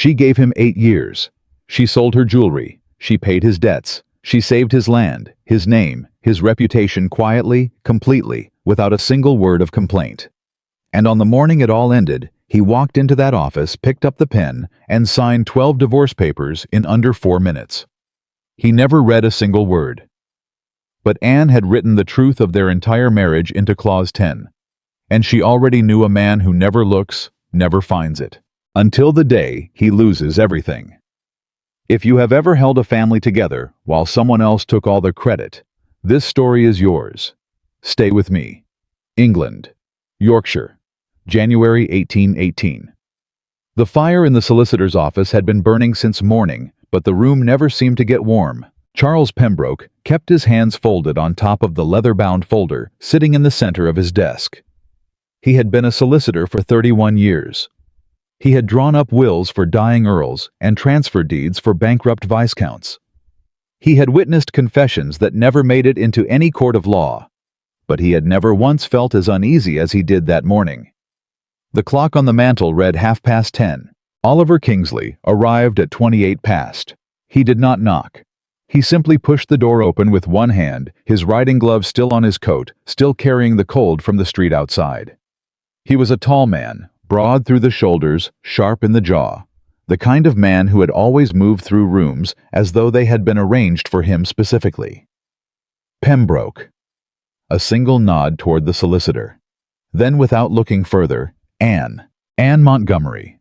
She gave him 8 years. She sold her jewelry. She paid his debts. She saved his land, his name, his reputation quietly, completely, without a single word of complaint. And on the morning it all ended, he walked into that office, picked up the pen, and signed 12 divorce papers in under 4 minutes. He never read a single word. But Anne had written the truth of their entire marriage into Clause 10. And she already knew a man who never looks, never finds it. Until the day he loses everything. If you have ever held a family together while someone else took all the credit, this story is yours. Stay with me. England, Yorkshire, January 1818. The fire in the solicitor's office had been burning since morning, but the room never seemed to get warm. Charles Pembroke kept his hands folded on top of the leather-bound folder sitting in the center of his desk. He had been a solicitor for 31 years. He had drawn up wills for dying earls and transfer deeds for bankrupt viscounts. He had witnessed confessions that never made it into any court of law, but he had never once felt as uneasy as he did that morning. The clock on the mantel read 10:30. Oliver Kingsley arrived at 28 past. He did not knock. He simply pushed the door open with one hand, his riding gloves still on his coat, still carrying the cold from the street outside. He was a tall man, broad through the shoulders, sharp in the jaw, the kind of man who had always moved through rooms as though they had been arranged for him specifically. Pembroke. A single nod toward the solicitor. Then, without looking further, Anne Montgomery.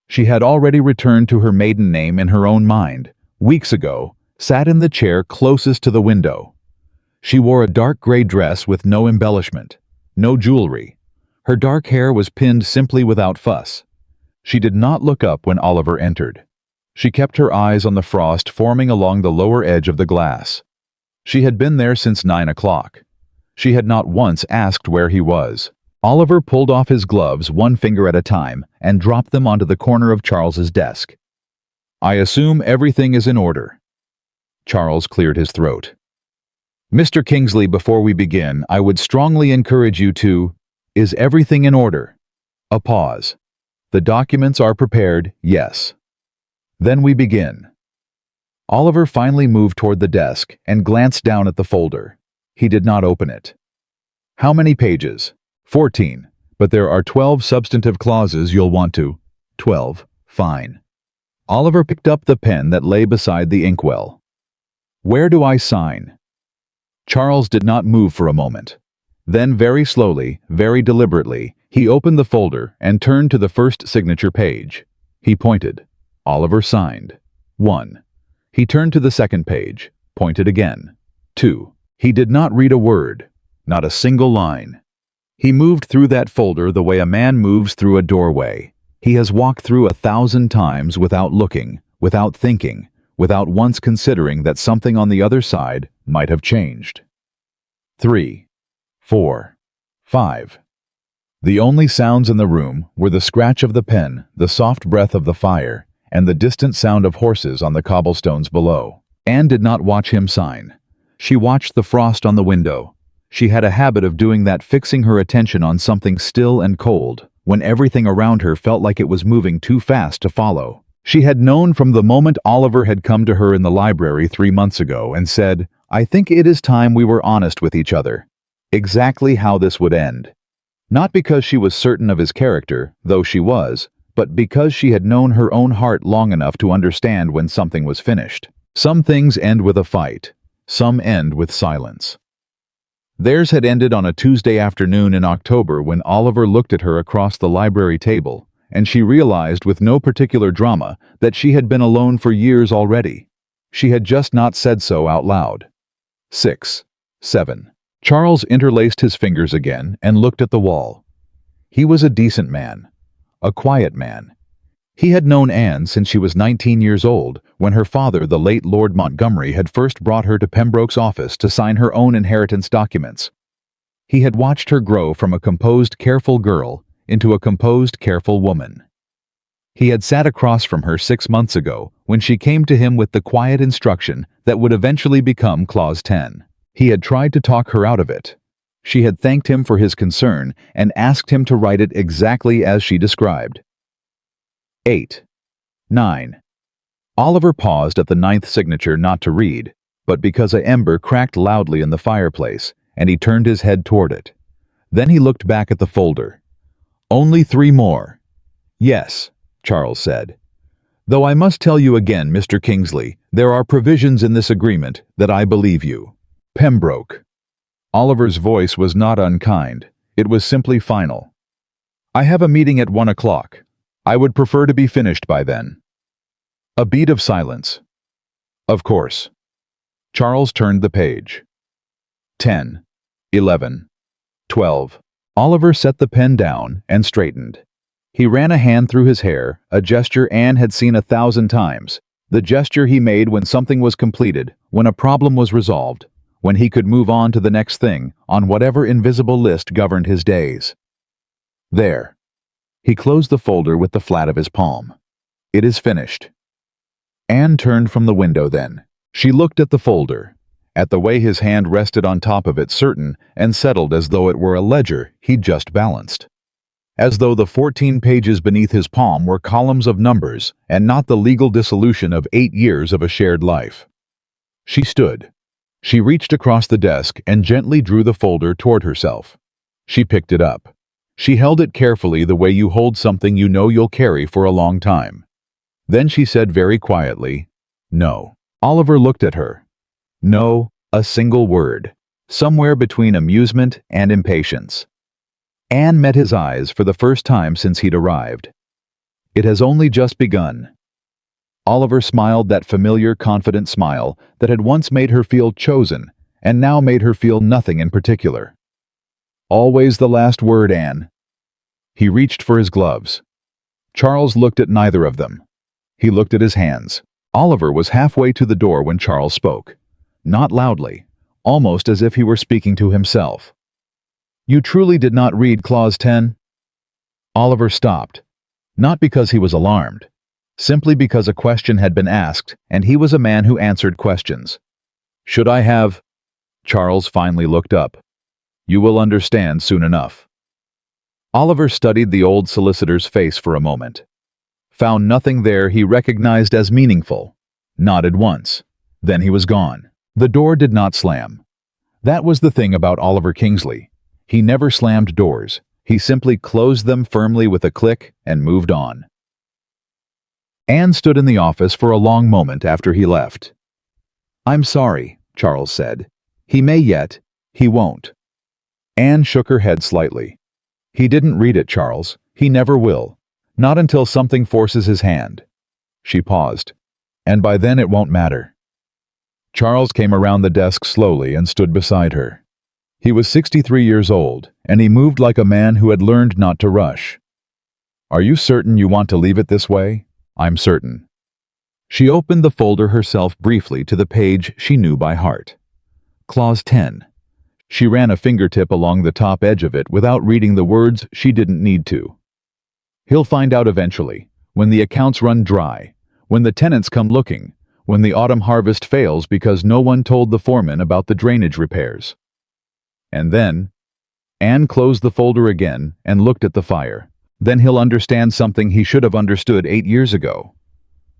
She had already returned to her maiden name in her own mind, weeks ago, sat in the chair closest to the window. She wore a dark gray dress with no embellishment, no jewelry. Her dark hair was pinned simply without fuss. She did not look up when Oliver entered. She kept her eyes on the frost forming along the lower edge of the glass. She had been there since 9 o'clock. She had not once asked where he was. Oliver pulled off his gloves one finger at a time and dropped them onto the corner of Charles's desk. "I assume everything is in order." Charles cleared his throat. "Mr. Kingsley, before we begin, I would strongly encourage you to— Is everything in order?" A pause. "The documents are prepared, yes." "Then we begin." Oliver finally moved toward the desk and glanced down at the folder. He did not open it. "How many pages?" 14. "But there are 12 substantive clauses you'll want to—" 12. "Fine." Oliver picked up the pen that lay beside the inkwell. "Where do I sign?" Charles did not move for a moment. Then very slowly, very deliberately, he opened the folder and turned to the first signature page. He pointed. Oliver signed. 1. He turned to the second page, pointed again. 2. He did not read a word, not a single line. He moved through that folder the way a man moves through a doorway. He has walked through 1,000 times without looking, without thinking, without once considering that something on the other side might have changed. 3, 4, 5. The only sounds in the room were the scratch of the pen, the soft breath of the fire, and the distant sound of horses on the cobblestones below. Anne did not watch him sign. She watched the frost on the window. She had a habit of doing that, fixing her attention on something still and cold, when everything around her felt like it was moving too fast to follow. She had known from the moment Oliver had come to her in the library 3 months ago and said, "I think it is time we were honest with each other," exactly how this would end. Not because she was certain of his character, though she was, but because she had known her own heart long enough to understand when something was finished. Some things end with a fight. Some end with silence. Theirs had ended on a Tuesday afternoon in October when Oliver looked at her across the library table, and she realized with no particular drama that she had been alone for years already. She had just not said so out loud. 6, 7. Charles interlaced his fingers again and looked at the wall. He was a decent man, a quiet man. He had known Anne since she was 19 years old, when her father, the late Lord Montgomery, had first brought her to Pembroke's office to sign her own inheritance documents. He had watched her grow from a composed, careful girl into a composed, careful woman. He had sat across from her 6 months ago when she came to him with the quiet instruction that would eventually become Clause 10. He had tried to talk her out of it. She had thanked him for his concern and asked him to write it exactly as she described. 8. 9. Oliver paused at the ninth signature not to read, but because a ember cracked loudly in the fireplace, and he turned his head toward it. Then he looked back at the folder. Only 3 more. Yes, Charles said. Though I must tell you again, Mr. Kingsley, there are provisions in this agreement that I believe you. Pembroke. Oliver's voice was not unkind. It was simply final. I have a meeting at 1 o'clock. I would prefer to be finished by then. A beat of silence. Of course. Charles turned the page. 10, 11, 12. Oliver set the pen down and straightened. He ran a hand through his hair, a gesture Anne had seen 1,000 times, the gesture he made when something was completed, when a problem was resolved, when he could move on to the next thing on whatever invisible list governed his days. There. He closed the folder with the flat of his palm. It is finished. Anne turned from the window then. She looked at the folder, at the way his hand rested on top of it, certain and settled as though it were a ledger he'd just balanced. As though the 14 pages beneath his palm were columns of numbers and not the legal dissolution of 8 years of a shared life. She stood. She reached across the desk and gently drew the folder toward herself. She picked it up. She held it carefully the way you hold something you know you'll carry for a long time. Then she said very quietly, "No." Oliver looked at her. No, a single word. Somewhere between amusement and impatience. Anne met his eyes for the first time since he'd arrived. It has only just begun. Oliver smiled that familiar, confident smile that had once made her feel chosen and now made her feel nothing in particular. Always the last word, Anne. He reached for his gloves. Charles looked at neither of them. He looked at his hands. Oliver was halfway to the door when Charles spoke. Not loudly, almost as if he were speaking to himself. You truly did not read Clause 10? Oliver stopped. Not because he was alarmed. Simply because a question had been asked, and he was a man who answered questions. Should I have? Charles finally looked up. You will understand soon enough. Oliver studied the old solicitor's face for a moment. Found nothing there he recognized as meaningful. Nodded once. Then he was gone. The door did not slam. That was the thing about Oliver Kingsley. He never slammed doors. He simply closed them firmly with a click and moved on. Anne stood in the office for a long moment after he left. I'm sorry, Charles said. He may yet, he won't. Anne shook her head slightly. He didn't read it, Charles. He never will. Not until something forces his hand. She paused. And by then it won't matter. Charles came around the desk slowly and stood beside her. He was 63 years old, and he moved like a man who had learned not to rush. Are you certain you want to leave it this way? I'm certain. She opened the folder herself briefly to the page she knew by heart. Clause 10. She ran a fingertip along the top edge of it without reading the words she didn't need to. He'll find out eventually, when the accounts run dry, when the tenants come looking, when the autumn harvest fails because no one told the foreman about the drainage repairs. And then, Anne closed the folder again and looked at the fire. Then he'll understand something he should have understood 8 years ago.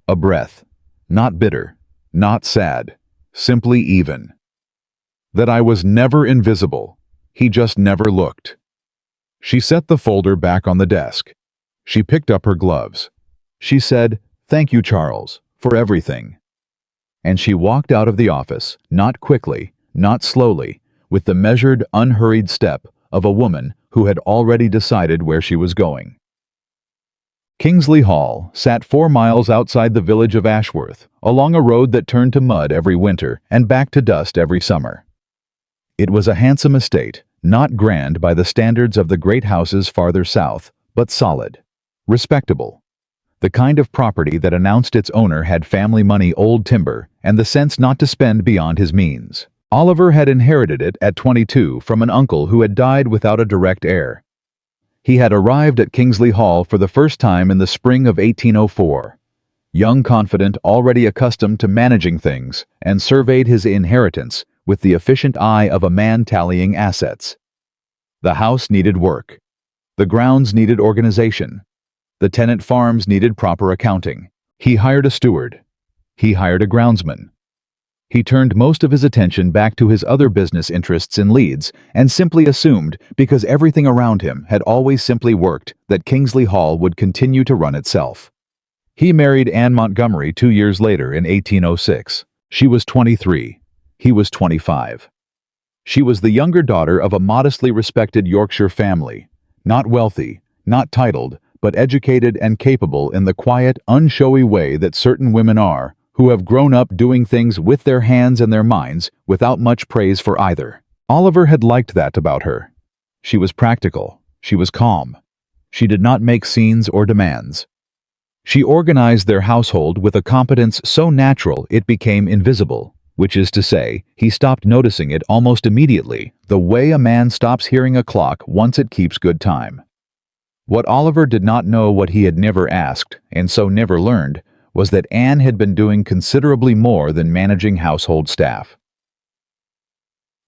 A breath. Not bitter, not sad, simply even. That I was never invisible. He just never looked. She set the folder back on the desk. She picked up her gloves. She said, "Thank you, Charles, for everything." And she walked out of the office, not quickly, not slowly, with the measured, unhurried step of a woman who had already decided where she was going. Kingsley Hall sat 4 miles outside the village of Ashworth, along a road that turned to mud every winter and back to dust every summer. It was a handsome estate, not grand by the standards of the great houses farther south, but solid, respectable. The kind of property that announced its owner had family money, old timber, and the sense not to spend beyond his means. Oliver had inherited it at 22 from an uncle who had died without a direct heir. He had arrived at Kingsley Hall for the first time in the spring of 1804. Young, confident, already accustomed to managing things, and surveyed his inheritance with the efficient eye of a man tallying assets. The house needed work. The grounds needed organization. The tenant farms needed proper accounting. He hired a steward. He hired a groundsman. He turned most of his attention back to his other business interests in Leeds and simply assumed, because everything around him had always simply worked, that Kingsley Hall would continue to run itself. He married Anne Montgomery 2 years later in 1806. She was 23. He was 25. She was the younger daughter of a modestly respected Yorkshire family, not wealthy, not titled, but educated and capable in the quiet, unshowy way that certain women are, who have grown up doing things with their hands and their minds without much praise for either. Oliver had liked that about her. She was practical. She was calm. She did not make scenes or demands. She organized their household with a competence so natural it became invisible, which is to say, he stopped noticing it almost immediately, the way a man stops hearing a clock once it keeps good time. What Oliver did not know, what he had never asked, and so never learned, was that Anne had been doing considerably more than managing household staff.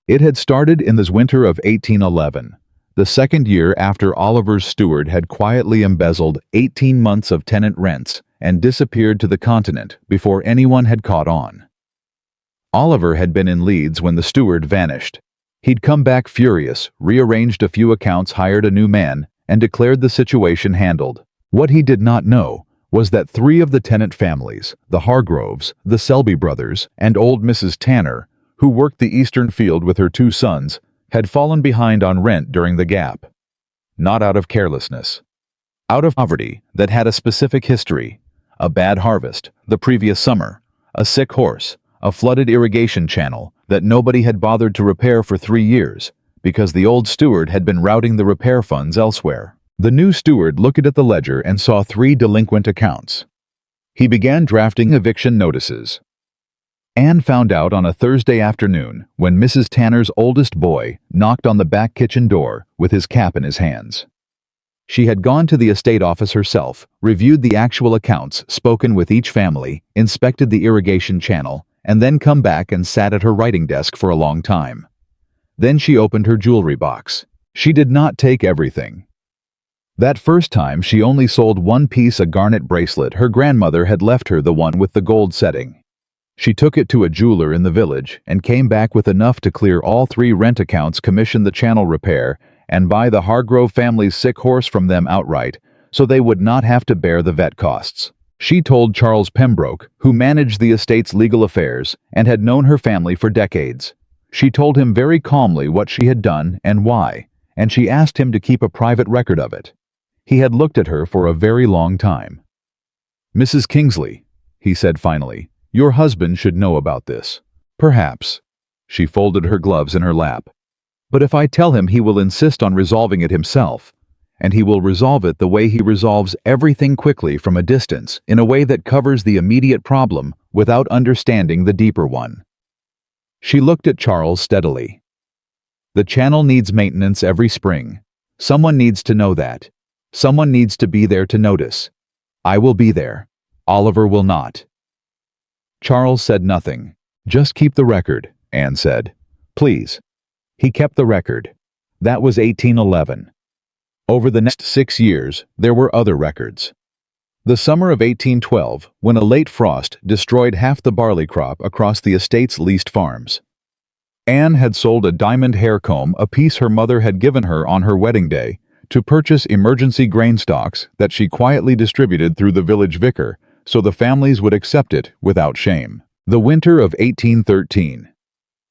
It had started in the winter of 1811, the second year after Oliver's steward had quietly embezzled 18 months of tenant rents and disappeared to the continent before anyone had caught on. Oliver had been in Leeds when the steward vanished. He'd come back furious, rearranged a few accounts, hired a new man, and declared the situation handled. What he did not know was that 3 of the tenant families, the Hargroves, the Selby brothers, and old Mrs. Tanner, who worked the eastern field with her 2 sons, had fallen behind on rent during the gap. Not out of carelessness. Out of poverty that had a specific history: a bad harvest the previous summer, a sick horse, a flooded irrigation channel that nobody had bothered to repair for 3 years, because the old steward had been routing the repair funds elsewhere. The new steward looked at the ledger and saw 3 delinquent accounts. He began drafting eviction notices. Anne found out on a Thursday afternoon when Mrs. Tanner's oldest boy knocked on the back kitchen door with his cap in his hands. She had gone to the estate office herself, reviewed the actual accounts, spoken with each family, inspected the irrigation channel, and then come back and sat at her writing desk for a long time. Then she opened her jewelry box. She did not take everything. That first time she only sold 1 piece, a garnet bracelet her grandmother had left her, the one with the gold setting. She took it to a jeweler in the village and came back with enough to clear all 3 rent accounts, commission the channel repair, and buy the Hargrove family's sick horse from them outright, so they would not have to bear the vet costs. She told Charles Pembroke, who managed the estate's legal affairs and had known her family for decades. She told him very calmly what she had done and why, and she asked him to keep a private record of it. He had looked at her for a very long time. "Mrs. Kingsley," he said finally, "your husband should know about this." "Perhaps." She folded her gloves in her lap. "But if I tell him, he will insist on resolving it himself. And he will resolve it the way he resolves everything, quickly from a distance, in a way that covers the immediate problem without understanding the deeper one." She looked at Charles steadily. "The channel needs maintenance every spring. Someone needs to know that. Someone needs to be there to notice. I will be there. Oliver will not." Charles said nothing. "Just keep the record," Anne said. "Please." He kept the record. That was 1811. Over the next 6 years, there were other records. The summer of 1812, when a late frost destroyed half the barley crop across the estate's leased farms. Anne had sold a diamond hair comb, a piece her mother had given her on her wedding day, to purchase emergency grain stocks that she quietly distributed through the village vicar, so the families would accept it without shame. The winter of 1813.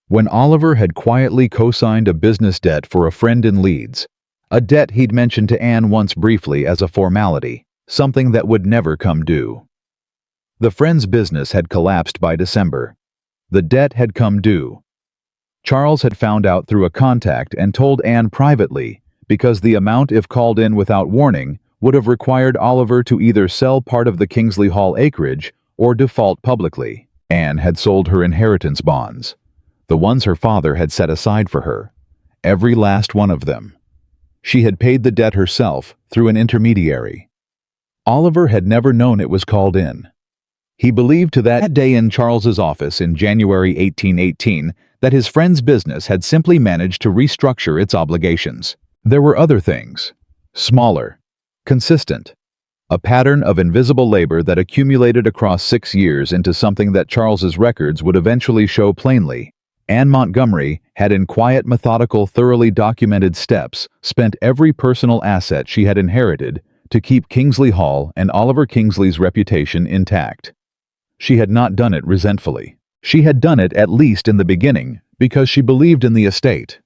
When Oliver had quietly co-signed a business debt for a friend in Leeds, a debt he'd mentioned to Anne once briefly as a formality, something that would never come due. The friend's business had collapsed by December. The debt had come due. Charles had found out through a contact and told Anne privately, because the amount, if called in without warning, would have required Oliver to either sell part of the Kingsley Hall acreage or default publicly. Anne had sold her inheritance bonds, the ones her father had set aside for her, every last one of them. She had paid the debt herself through an intermediary. Oliver had never known it was called in. He believed to that day in Charles's office in January 1818 that his friend's business had simply managed to restructure its obligations. There were other things, smaller, consistent. A pattern of invisible labor that accumulated across 6 years into something that Charles's records would eventually show plainly. Anne Montgomery had in quiet, methodical, thoroughly documented steps spent every personal asset she had inherited to keep Kingsley Hall and Oliver Kingsley's reputation intact. She had not done it resentfully. She had done it, at least in the beginning, because she believed in the estate.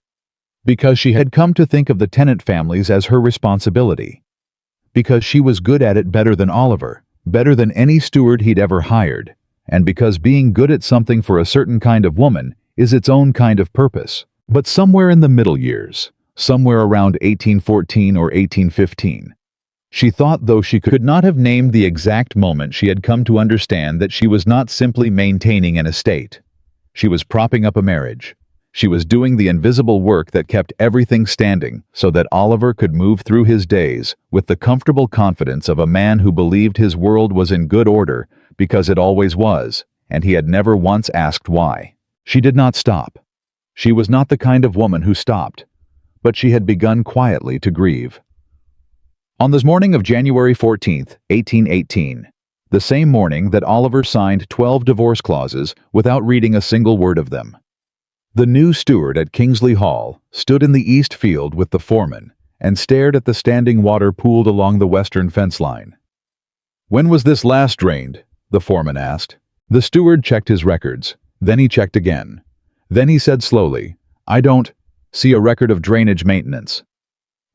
Because she had come to think of the tenant families as her responsibility. Because she was good at it better than Oliver, better than any steward he'd ever hired, and because being good at something for a certain kind of woman is its own kind of purpose. But somewhere in the middle years, somewhere around 1814 or 1815, she thought, though she could not have named the exact moment, she had come to understand that she was not simply maintaining an estate. She was propping up a marriage. She was doing the invisible work that kept everything standing so that Oliver could move through his days with the comfortable confidence of a man who believed his world was in good order because it always was, and he had never once asked why. She did not stop. She was not the kind of woman who stopped, but she had begun quietly to grieve. On this morning of January 14th, 1818, the same morning that Oliver signed 12 divorce clauses without reading a single word of them, the new steward at Kingsley Hall stood in the east field with the foreman and stared at the standing water pooled along the western fence line. "When was this last drained?" the foreman asked. The steward checked his records. Then he checked again. Then he said slowly, "I don't see a record of drainage maintenance."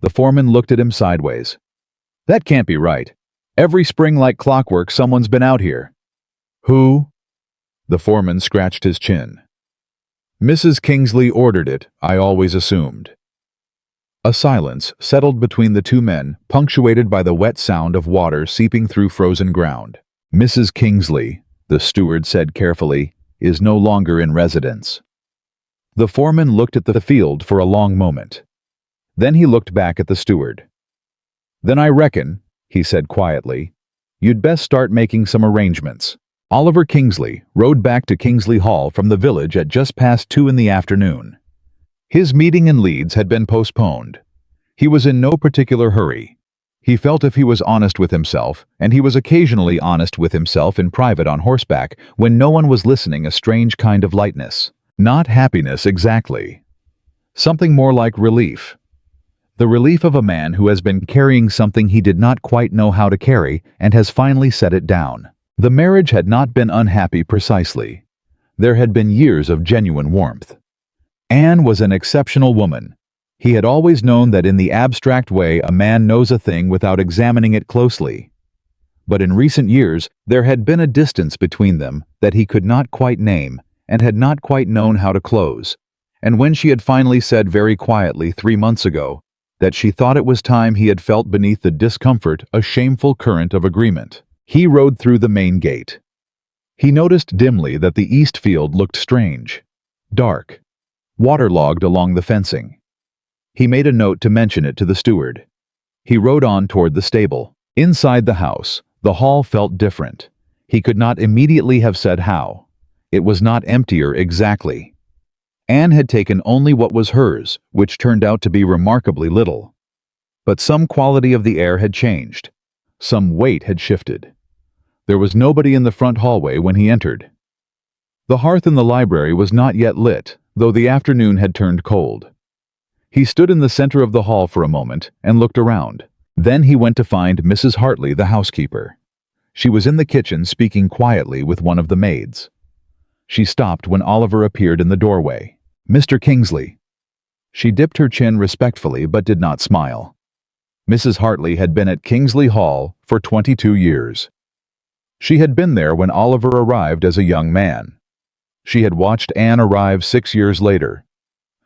The foreman looked at him sideways. "That can't be right. Every spring like clockwork someone's been out here." "Who?" The foreman scratched his chin. "Mrs. Kingsley ordered it, I always assumed." A silence settled between the two men, punctuated by the wet sound of water seeping through frozen ground. "Mrs. Kingsley," the steward said carefully, "is no longer in residence." The foreman looked at the field for a long moment. Then he looked back at the steward. "Then I reckon," he said quietly, "you'd best start making some arrangements." Oliver Kingsley rode back to Kingsley Hall from the village at just past 2 in the afternoon. His meeting in Leeds had been postponed. He was in no particular hurry. He felt if he was honest with himself, and he was occasionally honest with himself in private on horseback when no one was listening, a strange kind of lightness. Not happiness exactly. Something more like relief. The relief of a man who has been carrying something he did not quite know how to carry and has finally set it down. The marriage had not been unhappy precisely. There had been years of genuine warmth. Anne was an exceptional woman. He had always known that in the abstract way a man knows a thing without examining it closely. But in recent years there had been a distance between them that he could not quite name and had not quite known how to close. And when she had finally said very quietly 3 months ago that she thought it was time, he had felt beneath the discomfort a shameful current of agreement. He rode through the main gate. He noticed dimly that the east field looked strange, dark, waterlogged along the fencing. He made a note to mention it to the steward. He rode on toward the stable. Inside the house, the hall felt different. He could not immediately have said how. It was not emptier exactly. Anne had taken only what was hers, which turned out to be remarkably little. But some quality of the air had changed. Some weight had shifted. There was nobody in the front hallway when he entered. The hearth in the library was not yet lit, though the afternoon had turned cold. He stood in the center of the hall for a moment and looked around. Then he went to find Mrs. Hartley, the housekeeper. She was in the kitchen speaking quietly with one of the maids. She stopped when Oliver appeared in the doorway. "Mr. Kingsley." She dipped her chin respectfully but did not smile. Mrs. Hartley had been at Kingsley Hall for 22 years. She had been there when Oliver arrived as a young man. She had watched Anne arrive 6 years later.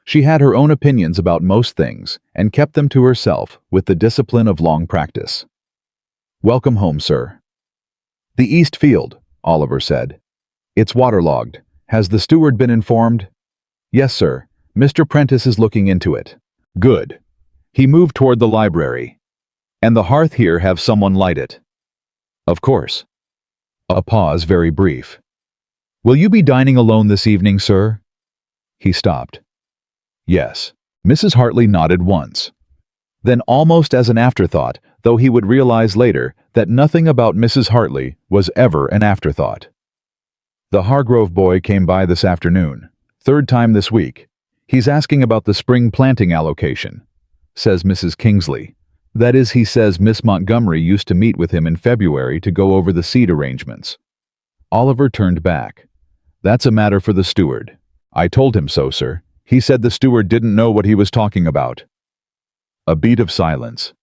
She had her own opinions about most things and kept them to herself with the discipline of long practice. "Welcome home, sir." "The east field," Oliver said. "It's waterlogged. Has the steward been informed?" "Yes, sir. Mr. Prentice is looking into it." "Good." He moved toward the library. "And the hearth here, have someone light it?" "Of course." A pause, very brief. "Will you be dining alone this evening, sir?" He stopped. "Yes." Mrs. Hartley nodded once. Then almost as an afterthought, though he would realize later that nothing about Mrs. Hartley was ever an afterthought. The Hargrove boy came by this afternoon. Third time this week. He's asking about the spring planting allocation, says Mrs. Kingsley. That is, he says Miss Montgomery used to meet with him in February to go over the seed arrangements. Oliver turned back. That's a matter for the steward. I told him so, sir. He said the steward didn't know what he was talking about. A beat of silence.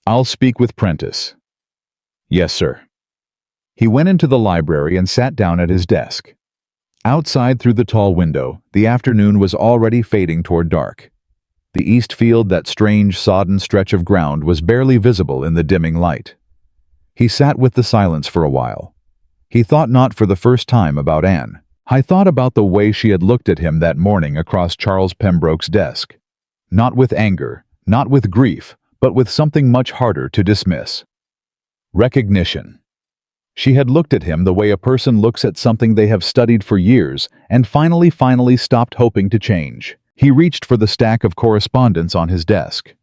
I'll speak with Prentice. Yes, sir. He went into the library and sat down at his desk. Outside through the tall window, the afternoon was already fading toward dark. The east field, that strange, sodden stretch of ground, was barely visible in the dimming light. He sat with the silence for a while. He thought not for the first time about Anne. He thought about the way she had looked at him that morning across Charles Pembroke's desk. Not with anger, not with grief, but with something much harder to dismiss. Recognition. She had looked at him the way a person looks at something they have studied for years and finally stopped hoping to change. He reached for the stack of correspondence on his desk.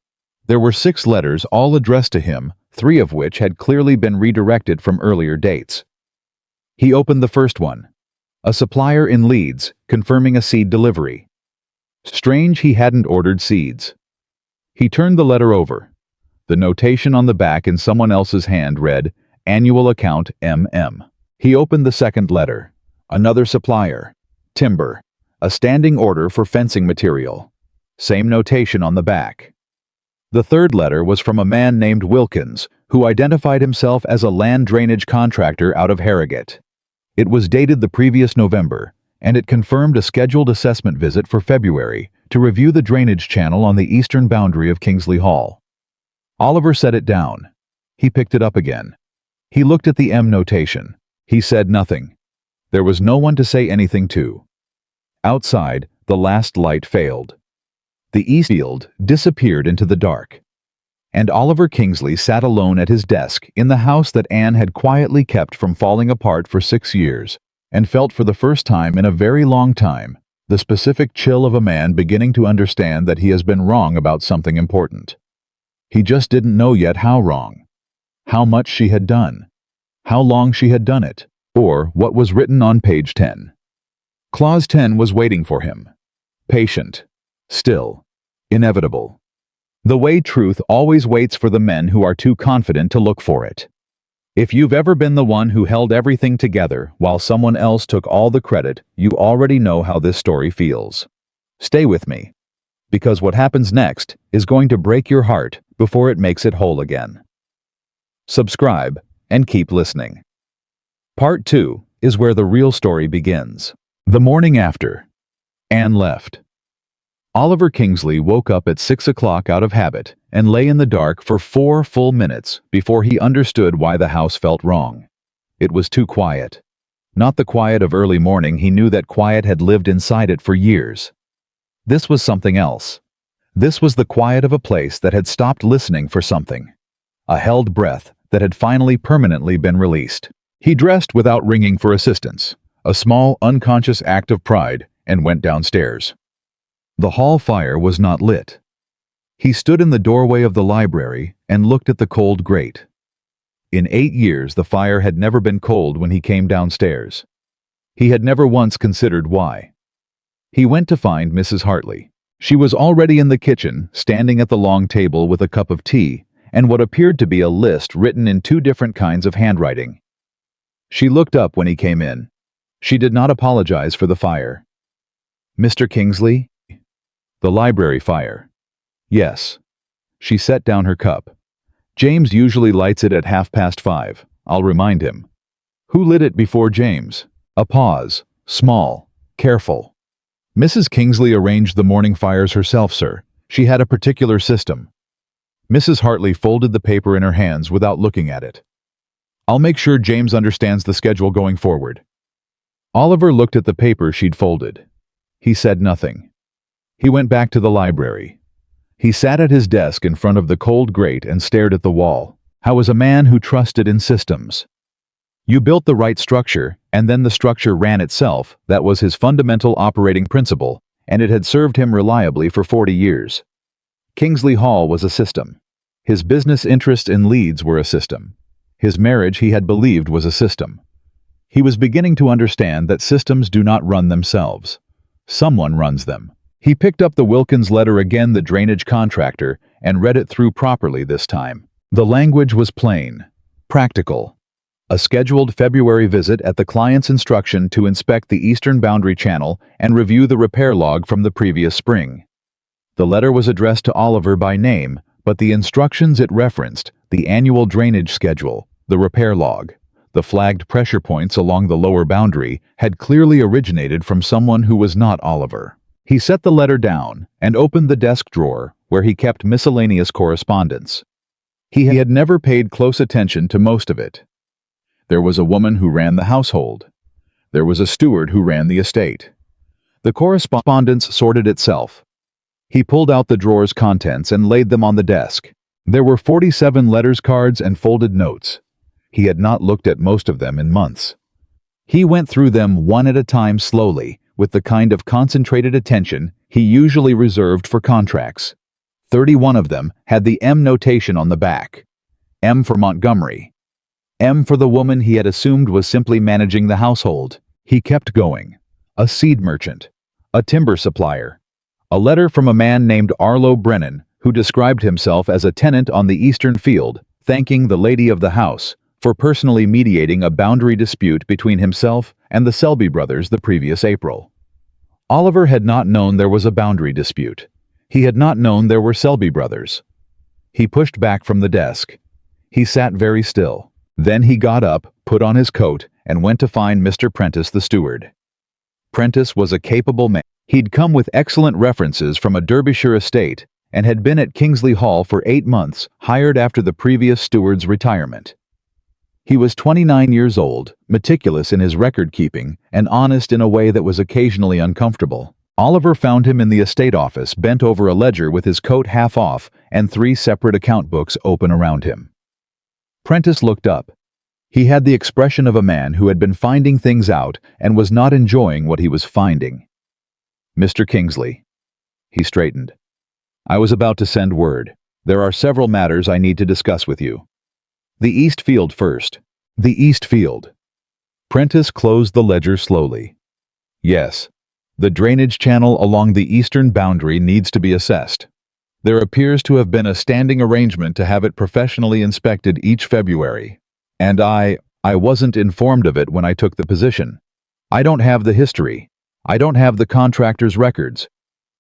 There were 6 letters, all addressed to him, 3 of which had clearly been redirected from earlier dates. He opened the first one. A supplier in Leeds, confirming a seed delivery. Strange he hadn't ordered seeds. He turned the letter over. The notation on the back in someone else's hand read, Annual Account MM. He opened the second letter. Another supplier. Timber. A standing order for fencing material. Same notation on the back. The third letter was from a man named Wilkins, who identified himself as a land drainage contractor out of Harrogate. It was dated the previous November, and it confirmed a scheduled assessment visit for February to review the drainage channel on the eastern boundary of Kingsley Hall. Oliver set it down. He picked it up again. He looked at the M notation. He said nothing. There was no one to say anything to. Outside, the last light failed. The east field disappeared into the dark. And Oliver Kingsley sat alone at his desk in the house that Anne had quietly kept from falling apart for 6 years, and felt for the first time in a very long time the specific chill of a man beginning to understand that he has been wrong about something important. He just didn't know yet how wrong. How much she had done. How long she had done it. Or what was written on page 10. Clause 10 was waiting for him. Patient. Still. Inevitable. The way truth always waits for the men who are too confident to look for it. If you've ever been the one who held everything together while someone else took all the credit, you already know how this story feels. Stay with me. Because what happens next is going to break your heart before it makes it whole again. Subscribe and keep listening. Part 2 is where the real story begins. The morning after, Anne left. Oliver Kingsley woke up at 6 o'clock out of habit and lay in the dark for 4 full minutes before he understood why the house felt wrong. It was too quiet. Not the quiet of early morning. He knew that quiet had lived inside it for years. This was something else. This was the quiet of a place that had stopped listening for something. A held breath that had finally permanently been released. He dressed without ringing for assistance, a small, unconscious act of pride, and went downstairs. The hall fire was not lit. He stood in the doorway of the library and looked at the cold grate. In 8 years, the fire had never been cold when he came downstairs. He had never once considered why. He went to find Mrs. Hartley. She was already in the kitchen, standing at the long table with a cup of tea and what appeared to be a list written in 2 different kinds of handwriting. She looked up when he came in. She did not apologize for the fire. Mr. Kingsley? The library fire. Yes. She set down her cup. James usually lights it at 5:30. I'll remind him. Who lit it before James? A pause. Small. Careful. Mrs. Kingsley arranged the morning fires herself, sir. She had a particular system. Mrs. Hartley folded the paper in her hands without looking at it. I'll make sure James understands the schedule going forward. Oliver looked at the paper she'd folded. He said nothing. He went back to the library. He sat at his desk in front of the cold grate and stared at the wall. How was a man who trusted in systems? You built the right structure, and then the structure ran itself. That was his fundamental operating principle, and it had served him reliably for 40 years. Kingsley Hall was a system. His business interests in Leeds were a system. His marriage, he had believed, was a system. He was beginning to understand that systems do not run themselves. Someone runs them. He picked up the Wilkins letter again, the drainage contractor, and read it through properly this time. The language was plain, practical. A scheduled February visit at the client's instruction to inspect the eastern boundary channel and review the repair log from the previous spring. The letter was addressed to Oliver by name, but the instructions it referenced, the annual drainage schedule, the repair log, the flagged pressure points along the lower boundary, had clearly originated from someone who was not Oliver. He set the letter down and opened the desk drawer where he kept miscellaneous correspondence. He had never paid close attention to most of it. There was a woman who ran the household. There was a steward who ran the estate. The correspondence sorted itself. He pulled out the drawer's contents and laid them on the desk. There were 47 letters, cards, and folded notes. He had not looked at most of them in months. He went through them one at a time slowly, with the kind of concentrated attention he usually reserved for contracts. 31 of them had the M notation on the back. M for Montgomery. M for the woman he had assumed was simply managing the household. He kept going. A seed merchant. A timber supplier. A letter from a man named Arlo Brennan, who described himself as a tenant on the eastern field, thanking the lady of the house for personally mediating a boundary dispute between himself and the Selby brothers the previous April. Oliver had not known there was a boundary dispute. He had not known there were Selby brothers. He pushed back from the desk. He sat very still. Then he got up, put on his coat, and went to find Mr. Prentice the steward. Prentice was a capable man. He'd come with excellent references from a Derbyshire estate and had been at Kingsley Hall for 8 months, hired after the previous steward's retirement. He was 29 years old, meticulous in his record-keeping, and honest in a way that was occasionally uncomfortable. Oliver found him in the estate office, bent over a ledger with his coat half off and 3 separate account books open around him. Prentice looked up. He had the expression of a man who had been finding things out and was not enjoying what he was finding. "Mr. Kingsley." He straightened. "I was about to send word. There are several matters I need to discuss with you. The East Field first." "The East Field." Prentice closed the ledger slowly. "Yes. The drainage channel along the eastern boundary needs to be assessed. There appears to have been a standing arrangement to have it professionally inspected each February. And I wasn't informed of it when I took the position. I don't have the history. I don't have the contractor's records.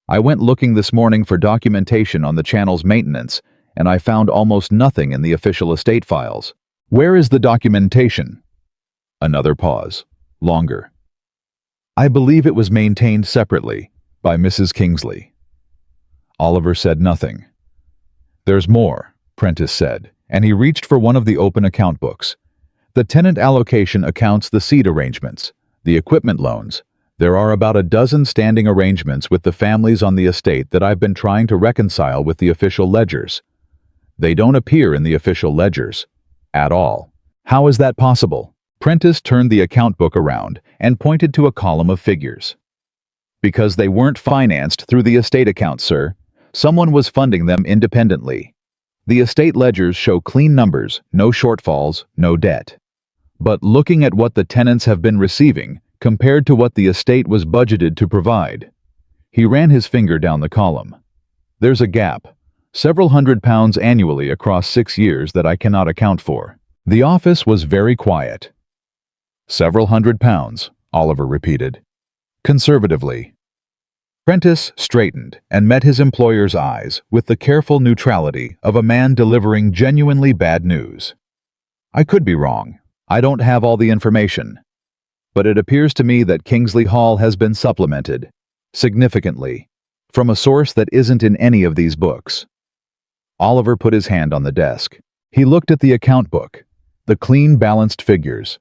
I went looking this morning for documentation on the channel's maintenance, and I found almost nothing in the official estate files. Where is the documentation?" Another pause. Longer. "I believe it was maintained separately by Mrs. Kingsley." Oliver said nothing. "There's more," Prentice said, and he reached for one of the open account books. "The tenant allocation accounts the seed arrangements, the equipment loans. There are about a dozen standing arrangements with the families on the estate that I've been trying to reconcile with the official ledgers. They don't appear in the official ledgers. At all. How is that possible?" Prentice turned the account book around and pointed to a column of figures. "Because they weren't financed through the estate accounts, sir. Someone was funding them independently. The estate ledgers show clean numbers, no shortfalls, no debt. But looking at what the tenants have been receiving, compared to what the estate was budgeted to provide." He ran his finger down the column. "There's a gap. Several £100 annually across 6 years that I cannot account for." The office was very quiet. "Several £100, Oliver repeated. Conservatively. Prentice straightened and met his employer's eyes with the careful neutrality of a man delivering genuinely bad news. "I could be wrong. I don't have all the information. But it appears to me that Kingsley Hall has been supplemented, significantly, from a source that isn't in any of these books." Oliver put his hand on the desk. He looked at the account book, the clean, balanced figures,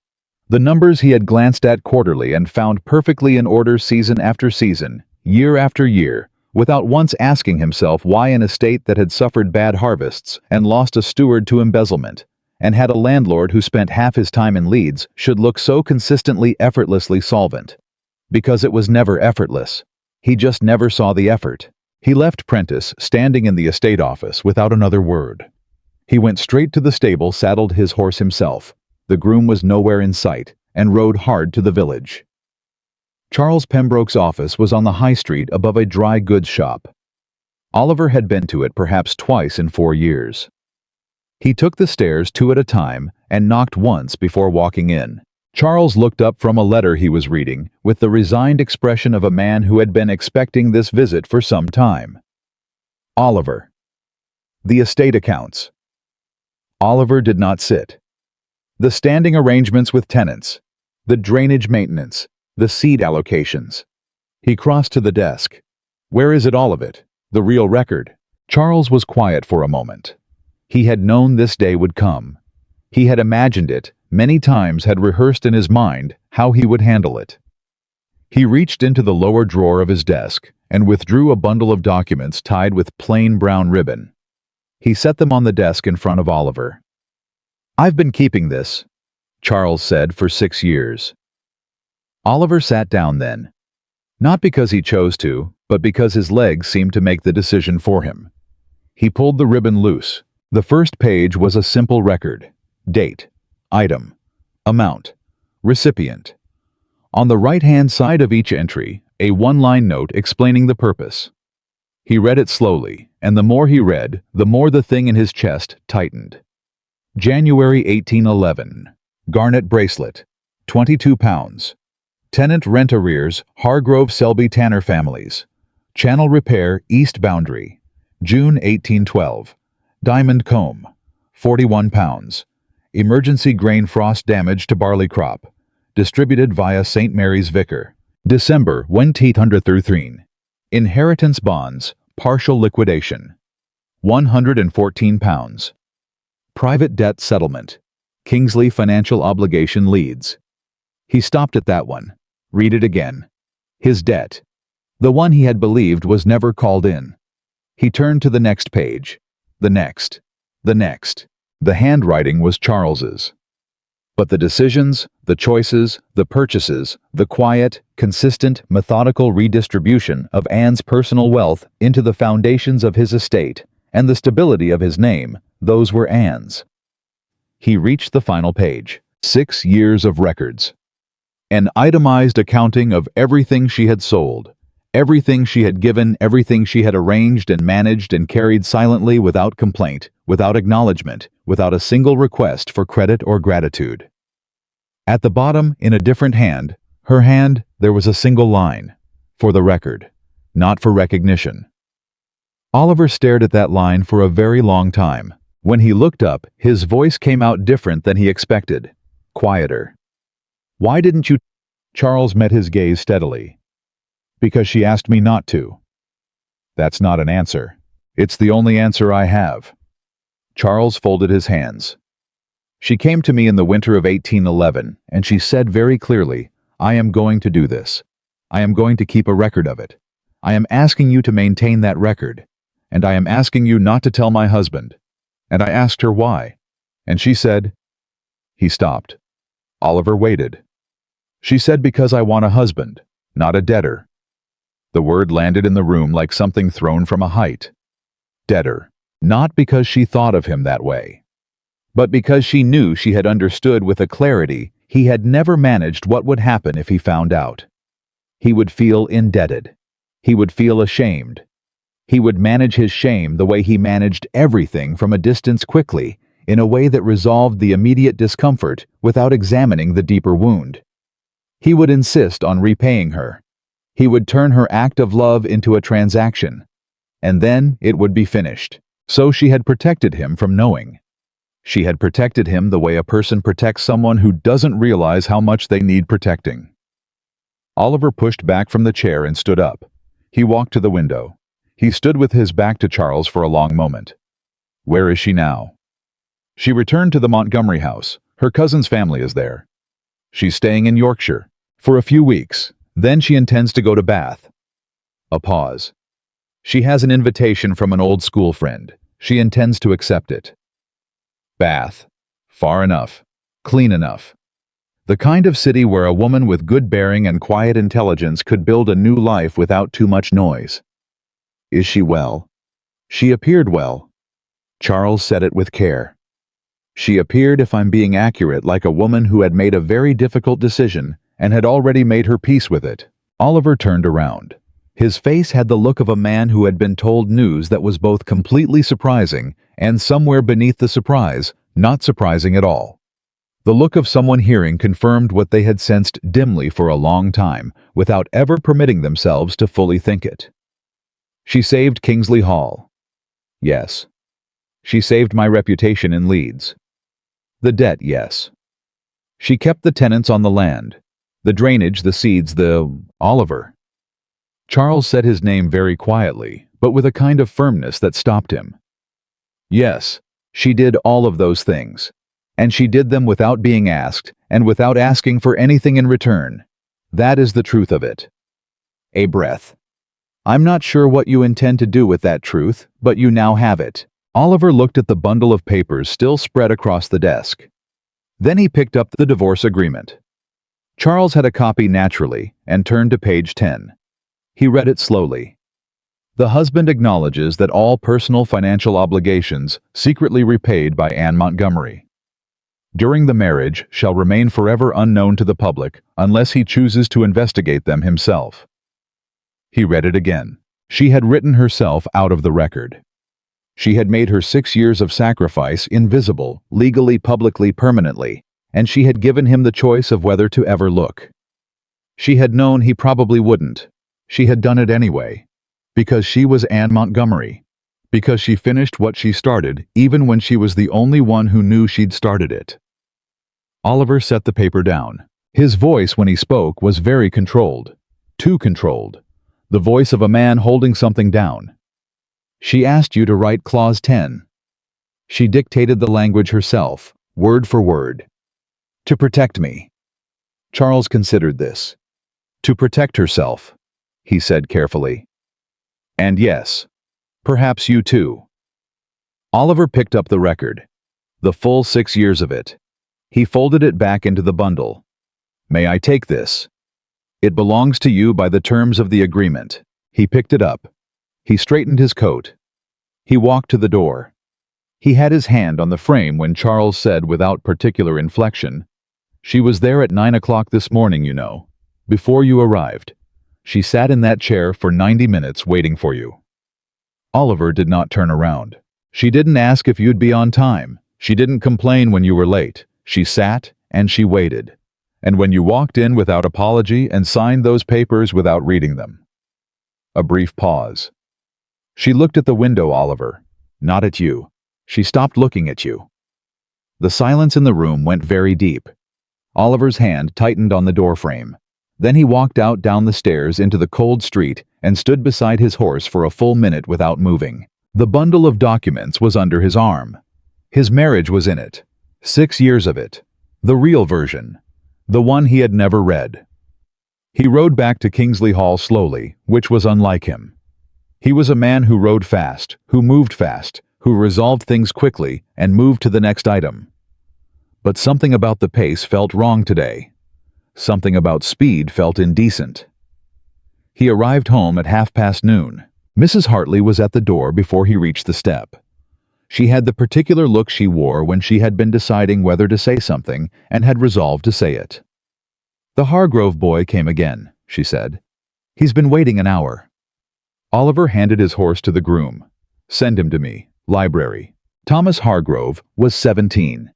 the numbers he had glanced at quarterly and found perfectly in order season after season, year after year, without once asking himself why an estate that had suffered bad harvests and lost a steward to embezzlement, and had a landlord who spent half his time in Leeds, should look so consistently effortlessly solvent. Because it was never effortless. He just never saw the effort. He left Prentice standing in the estate office without another word. He went straight to the stable, saddled his horse himself. The groom was nowhere in sight, and rode hard to the village. Charles Pembroke's office was on the high street above a dry goods shop. Oliver had been to it perhaps twice in 4 years. He took the stairs 2 at a time and knocked once before walking in. Charles looked up from a letter he was reading with the resigned expression of a man who had been expecting this visit for some time. Oliver. The estate accounts. Oliver did not sit. The standing arrangements with tenants, the drainage maintenance, the seed allocations. He crossed to the desk. Where is it, all of it? The real record? Charles was quiet for a moment. He had known this day would come. He had imagined it, many times had rehearsed in his mind how he would handle it. He reached into the lower drawer of his desk and withdrew a bundle of documents tied with plain brown ribbon. He set them on the desk in front of Oliver. "I've been keeping this," Charles said, "for 6 years. Oliver sat down then. Not because he chose to, but because his legs seemed to make the decision for him. He pulled the ribbon loose. The first page was a simple record. Date, item, amount, recipient. On the right-hand side of each entry, a one-line note explaining the purpose. He read it slowly, and the more he read, the more the thing in his chest tightened. January 1811. Garnet bracelet, £22. Tenant rent arrears, Hargrove Selby Tanner families. Channel repair, east boundary. June 1812. Diamond comb, £41. Emergency grain frost damage to barley crop. Distributed via St. Mary's Vicar. December 1813. Inheritance bonds, partial liquidation. £114. Private debt settlement. Kingsley financial obligation leads. He stopped at that one. Read it again. His debt. The one he had believed was never called in. He turned to the next page. The next. The next. The handwriting was Charles's. But the decisions, the choices, the purchases, the quiet, consistent, methodical redistribution of Anne's personal wealth into the foundations of his estate, and the stability of his name, those were Anne's. He reached the final page. 6 years of records. An itemized accounting of everything she had sold, everything she had given, everything she had arranged and managed and carried silently without complaint, without acknowledgement, without a single request for credit or gratitude. At the bottom, in a different hand, her hand, there was a single line. For the record. Not for recognition. Oliver stared at that line for a very long time. When he looked up, his voice came out different than he expected. Quieter. "Why didn't you?" Charles met his gaze steadily. "Because she asked me not to." "That's not an answer. It's the only answer I have." Charles folded his hands. "She came to me in the winter of 1811, and she said very clearly, 'I am going to do this. I am going to keep a record of it. I am asking you to maintain that record, and I am asking you not to tell my husband.' And I asked her why, and she said—" He stopped. Oliver waited. "She said, because I want a husband, not a debtor." The word landed in the room like something thrown from a height. Debtor. Not because she thought of him that way, but because she knew she had understood with a clarity he had never managed what would happen if he found out. He would feel indebted. He would feel ashamed. He would manage his shame the way he managed everything from a distance quickly, in a way that resolved the immediate discomfort without examining the deeper wound. He would insist on repaying her. He would turn her act of love into a transaction. And then it would be finished. So she had protected him from knowing. She had protected him the way a person protects someone who doesn't realize how much they need protecting. Oliver pushed back from the chair and stood up. He walked to the window. He stood with his back to Charles for a long moment. "Where is she now?" "She returned to the Montgomery house. Her cousin's family is there. She's staying in Yorkshire for a few weeks. Then she intends to go to Bath." A pause. "She has an invitation from an old school friend. She intends to accept it." Bath. Far enough. Clean enough. The kind of city where a woman with good bearing and quiet intelligence could build a new life without too much noise. Is she well? She appeared well. Charles said it with care. She appeared, if I'm being accurate, like a woman who had made a very difficult decision and had already made her peace with it. Oliver turned around. His face had the look of a man who had been told news that was both completely surprising and somewhere beneath the surprise, not surprising at all. The look of someone hearing confirmed what they had sensed dimly for a long time, without ever permitting themselves to fully think it. She saved Kingsley Hall. Yes. She saved my reputation in Leeds. The debt, yes. She kept the tenants on the land. The drainage, the seeds, Oliver. Charles said his name very quietly, but with a kind of firmness that stopped him. Yes, she did all of those things. And she did them without being asked, and without asking for anything in return. That is the truth of it. A breath. I'm not sure what you intend to do with that truth, but you now have it. Oliver looked at the bundle of papers still spread across the desk. Then he picked up the divorce agreement. Charles had a copy naturally and turned to page 10. He read it slowly. The husband acknowledges that all personal financial obligations secretly repaid by Anne Montgomery during the marriage shall remain forever unknown to the public unless he chooses to investigate them himself. He read it again. She had written herself out of the record. She had made her 6 years of sacrifice invisible, legally, publicly, permanently, and she had given him the choice of whether to ever look. She had known he probably wouldn't. She had done it anyway. Because she was Anne Montgomery. Because she finished what she started, even when she was the only one who knew she'd started it. Oliver set the paper down. His voice when he spoke was very controlled. Too controlled. The voice of a man holding something down. She asked you to write Clause 10. She dictated the language herself, word for word. To protect me. Charles considered this. To protect herself, he said carefully. And yes, perhaps you too. Oliver picked up the record. The full 6 years of it. He folded it back into the bundle. May I take this? It belongs to you by the terms of the agreement. He picked it up. He straightened his coat. He walked to the door. He had his hand on the frame when Charles said without particular inflection, She was there at 9 o'clock this morning, you know, before you arrived. She sat in that chair for 90 minutes waiting for you. Oliver did not turn around. She didn't ask if you'd be on time. She didn't complain when you were late. She sat and she waited. And when you walked in without apology and signed those papers without reading them. A brief pause. She looked at the window, Oliver. Not at you. She stopped looking at you. The silence in the room went very deep. Oliver's hand tightened on the doorframe. Then he walked out down the stairs into the cold street and stood beside his horse for a full minute without moving. The bundle of documents was under his arm. His marriage was in it. 6 years of it. The real version. The one he had never read. He rode back to Kingsley Hall slowly, which was unlike him. He was a man who rode fast, who moved fast, who resolved things quickly and moved to the next item. But something about the pace felt wrong today. Something about speed felt indecent. He arrived home at noon. Mrs. Hartley was at the door before he reached the step. She had the particular look she wore when she had been deciding whether to say something and had resolved to say it. The Hargrove boy came again, she said. He's been waiting an hour. Oliver handed his horse to the groom. Send him to me. Library. Thomas Hargrove was 17.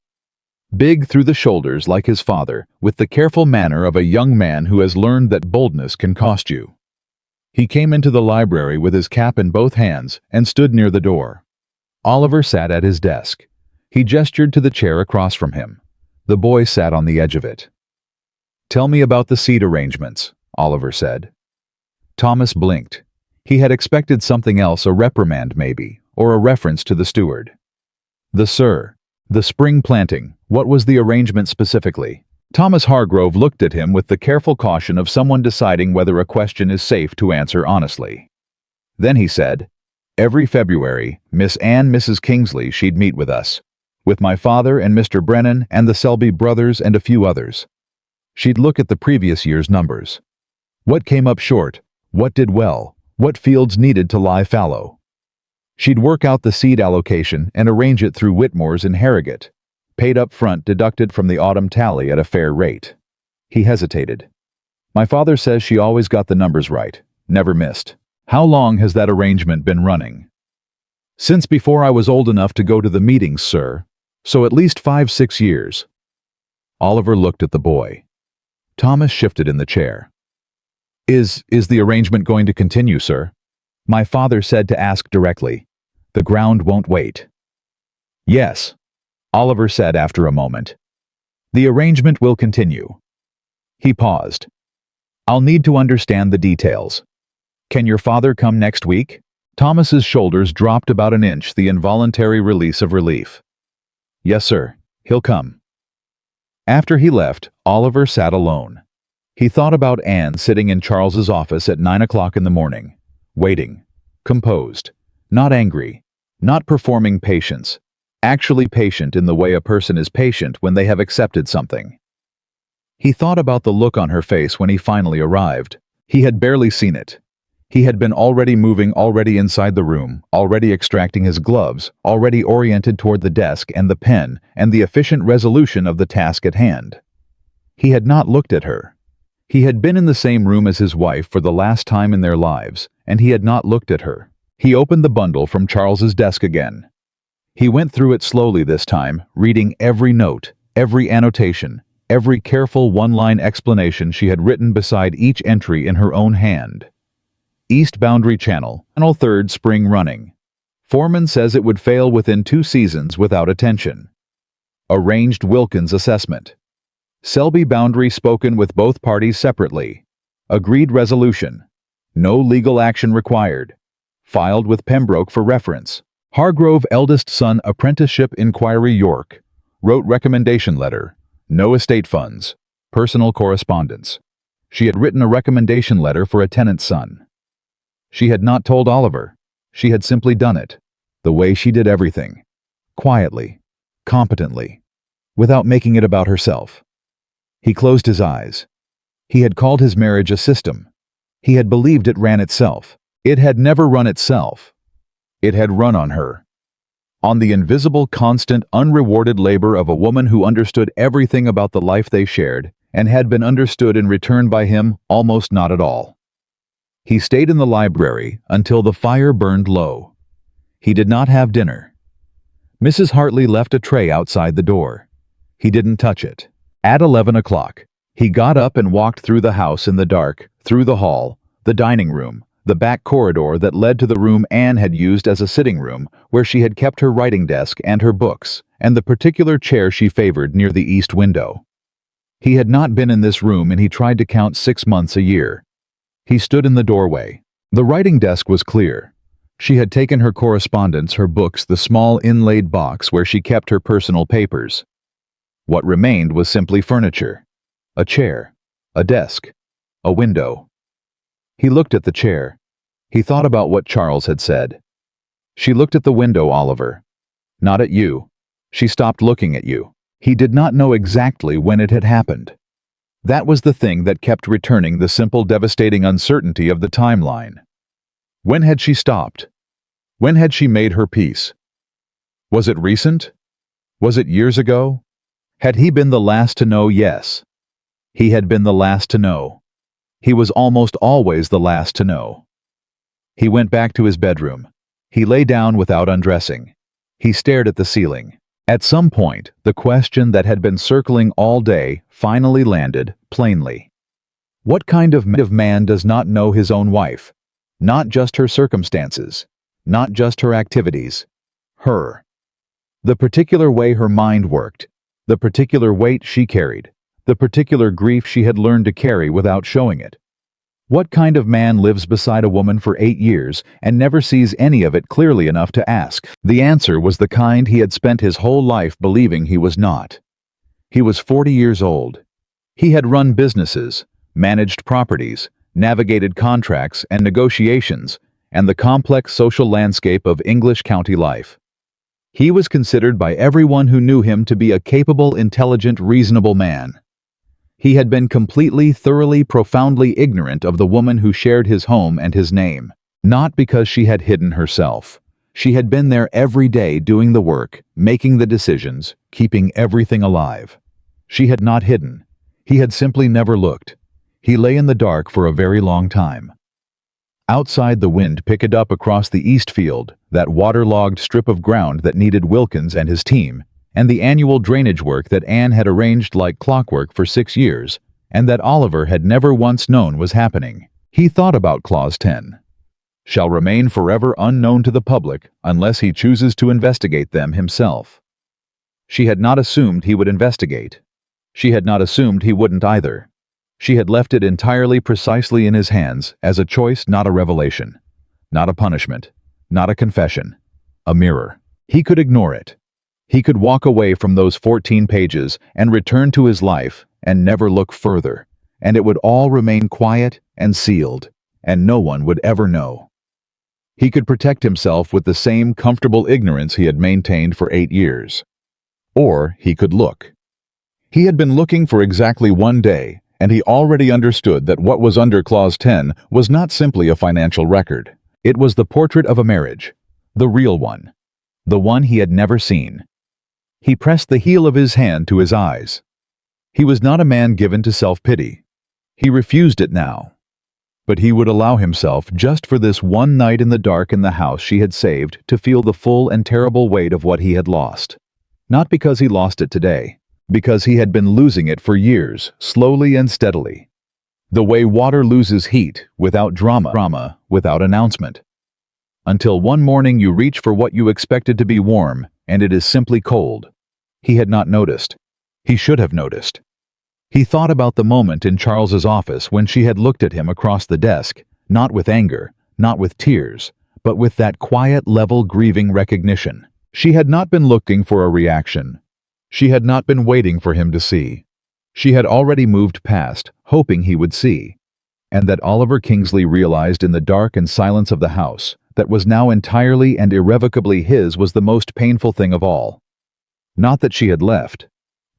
Big through the shoulders like his father, with the careful manner of a young man who has learned that boldness can cost you. He came into the library with his cap in both hands and stood near the door. Oliver sat at his desk. He gestured to the chair across from him. The boy sat on the edge of it. Tell me about the seat arrangements, Oliver said. Thomas blinked. He had expected something else, a reprimand maybe, or a reference to the steward. The spring planting, what was the arrangement specifically? Thomas Hargrove looked at him with the careful caution of someone deciding whether a question is safe to answer honestly. Then he said, Every February, Miss Anne Mrs. Kingsley, she'd meet with us, with my father and Mr. Brennan and the Selby brothers and a few others. She'd look at the previous year's numbers. What came up short? What did well? what fields needed to lie fallow. She'd work out the seed allocation and arrange it through Whitmore's in Harrogate, paid up front, deducted from the autumn tally at a fair rate. He hesitated. My father says she always got the numbers right, never missed. How long has that arrangement been running? Since before I was old enough to go to the meetings, sir. So at least 5-6 years. Oliver looked at the boy. Thomas shifted in the chair. Is the arrangement going to continue, sir? My father said to ask directly. The ground won't wait. Yes, Oliver said after a moment. The arrangement will continue. He paused. I'll need to understand the details. Can your father come next week? Thomas's shoulders dropped about an inch, the involuntary release of relief. Yes, sir, he'll come. After he left, Oliver sat alone. He thought about Anne sitting in Charles's office at 9 o'clock in the morning, waiting, composed, not angry, not performing patience, actually patient in the way a person is patient when they have accepted something. He thought about the look on her face when he finally arrived. He had barely seen it. He had been already moving, already inside the room, already extracting his gloves, already oriented toward the desk and the pen and the efficient resolution of the task at hand. He had not looked at her. He had been in the same room as his wife for the last time in their lives, and he had not looked at her. He opened the bundle from Charles's desk again. He went through it slowly this time, reading every note, every annotation, every careful one-line explanation she had written beside each entry in her own hand. East Boundary Channel, 3rd spring running. Foreman says it would fail within 2 seasons without attention. Arranged Wilkins assessment. Selby boundary spoken with both parties separately. Agreed resolution. No legal action required. Filed with Pembroke for reference. Hargrove eldest son apprenticeship inquiry York. Wrote recommendation letter. No estate funds. Personal correspondence. She had written a recommendation letter for a tenant's son. She had not told Oliver. She had simply done it. The way she did everything. Quietly. Competently. Without making it about herself. He closed his eyes. He had called his marriage a system. He had believed it ran itself. It had never run itself. It had run on her. On the invisible, constant, unrewarded labor of a woman who understood everything about the life they shared and had been understood in return by him almost not at all. He stayed in the library until the fire burned low. He did not have dinner. Mrs. Hartley left a tray outside the door. He didn't touch it. At 11 o'clock, he got up and walked through the house in the dark, through the hall, the dining room, the back corridor that led to the room Anne had used as a sitting room, where she had kept her writing desk and her books, and the particular chair she favored near the east window. He had not been in this room, and he tried to count 6 months a year. He stood in the doorway. The writing desk was clear. She had taken her correspondence, her books, the small inlaid box where she kept her personal papers. What remained was simply furniture. A chair, a desk, a window. He looked at the chair. He thought about what Charles had said. She looked at the window, Oliver. Not at you. She stopped looking at you. He did not know exactly when it had happened. That was the thing that kept returning, the simple, devastating uncertainty of the timeline. When had she stopped? When had she made her peace? Was it recent? Was it years ago? Had he been the last to know? Yes. He had been the last to know. He was almost always the last to know. He went back to his bedroom. He lay down without undressing. He stared at the ceiling. At some point, the question that had been circling all day finally landed, plainly. What kind of man does not know his own wife? Not just her circumstances. Not just her activities. Her. The particular way her mind worked. The particular weight she carried. The particular grief she had learned to carry without showing it. What kind of man lives beside a woman for 8 years and never sees any of it clearly enough to ask? The answer was the kind he had spent his whole life believing he was not. He was 40 years old. He had run businesses, managed properties, navigated contracts and negotiations, and the complex social landscape of English county life. He was considered by everyone who knew him to be a capable, intelligent, reasonable man. He had been completely, thoroughly, profoundly ignorant of the woman who shared his home and his name. Not because she had hidden herself. She had been there every day doing the work, making the decisions, keeping everything alive. She had not hidden. He had simply never looked. He lay in the dark for a very long time. Outside, the wind picked up across the east field, that waterlogged strip of ground that needed Wilkins and his team, and the annual drainage work that Anne had arranged like clockwork for 6 years, and that Oliver had never once known was happening. He thought about Clause 10. Shall remain forever unknown to the public unless he chooses to investigate them himself. She had not assumed he would investigate. She had not assumed he wouldn't either. She had left it entirely precisely in his hands as a choice, not a revelation, not a punishment, not a confession, a mirror. He could ignore it. He could walk away from those 14 pages and return to his life and never look further, and it would all remain quiet and sealed, and no one would ever know. He could protect himself with the same comfortable ignorance he had maintained for 8 years. Or he could look. He had been looking for exactly 1 day, and he already understood that what was under Clause 10 was not simply a financial record. It was the portrait of a marriage, the real one, the one he had never seen. He pressed the heel of his hand to his eyes. He was not a man given to self-pity. He refused it now. But he would allow himself, just for this one night in the dark in the house she had saved, to feel the full and terrible weight of what he had lost. Not because he lost it today. Because he had been losing it for years, slowly and steadily. The way water loses heat, without drama, without announcement. Until one morning you reach for what you expected to be warm, and it is simply cold. He had not noticed. He should have noticed. He thought about the moment in Charles's office when she had looked at him across the desk, not with anger, not with tears, but with that quiet, level, grieving recognition. She had not been looking for a reaction. She had not been waiting for him to see. She had already moved past, hoping he would see. And that Oliver Kingsley realized in the dark and silence of the house, that was now entirely and irrevocably his, was the most painful thing of all. Not that she had left.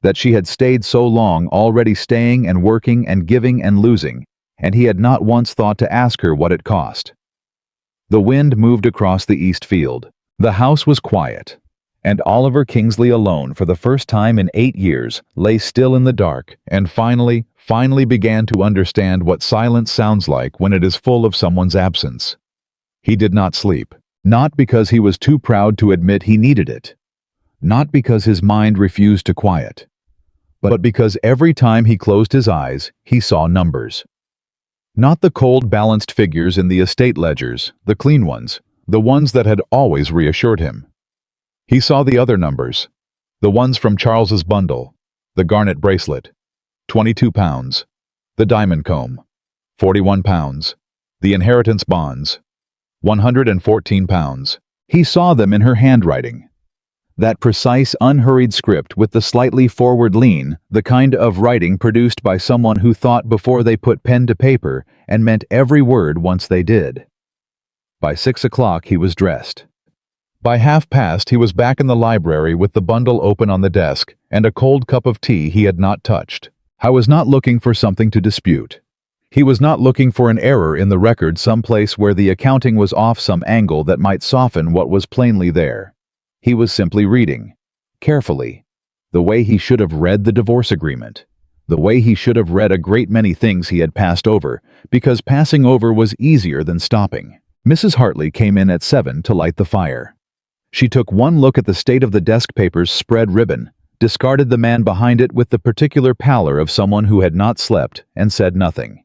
That she had stayed so long, already staying and working and giving and losing, and he had not once thought to ask her what it cost. The wind moved across the east field. The house was quiet. And Oliver Kingsley alone, for the first time in 8 years, lay still in the dark and finally began to understand what silence sounds like when it is full of someone's absence. He did not sleep, not because he was too proud to admit he needed it, not because his mind refused to quiet, but because every time he closed his eyes, he saw numbers. Not the cold, balanced figures in the estate ledgers, the clean ones, the ones that had always reassured him. He saw the other numbers, the ones from Charles's bundle, the garnet bracelet, 22 pounds, the diamond comb, 41 pounds, the inheritance bonds, 114 pounds. He saw them in her handwriting. That precise, unhurried script with the slightly forward lean, the kind of writing produced by someone who thought before they put pen to paper and meant every word once they did. By 6 o'clock he was dressed. By 1:30 he was back in the library with the bundle open on the desk and a cold cup of tea he had not touched. I was not looking for something to dispute. He was not looking for an error in the record someplace where the accounting was off some angle that might soften what was plainly there. He was simply reading, carefully, the way he should have read the divorce agreement, the way he should have read a great many things he had passed over, because passing over was easier than stopping. Mrs. Hartley came in at 7 to light the fire. She took one look at the state of the desk paper's spread ribbon, discarded the man behind it with the particular pallor of someone who had not slept, and said nothing.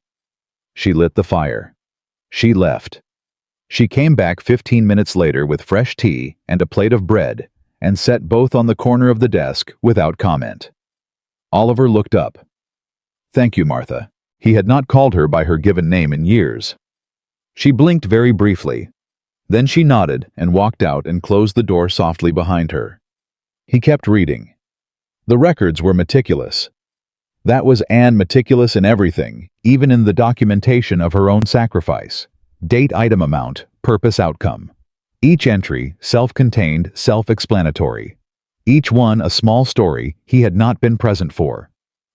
She lit the fire. She left. She came back 15 minutes later with fresh tea and a plate of bread, and set both on the corner of the desk without comment. Oliver looked up. "Thank you, Martha." He had not called her by her given name in years. She blinked very briefly. Then she nodded and walked out and closed the door softly behind her. He kept reading. The records were meticulous. That was Anne, meticulous in everything, even in the documentation of her own sacrifice. Date, item, amount, purpose, outcome. Each entry self-contained, self-explanatory. Each one a small story he had not been present for.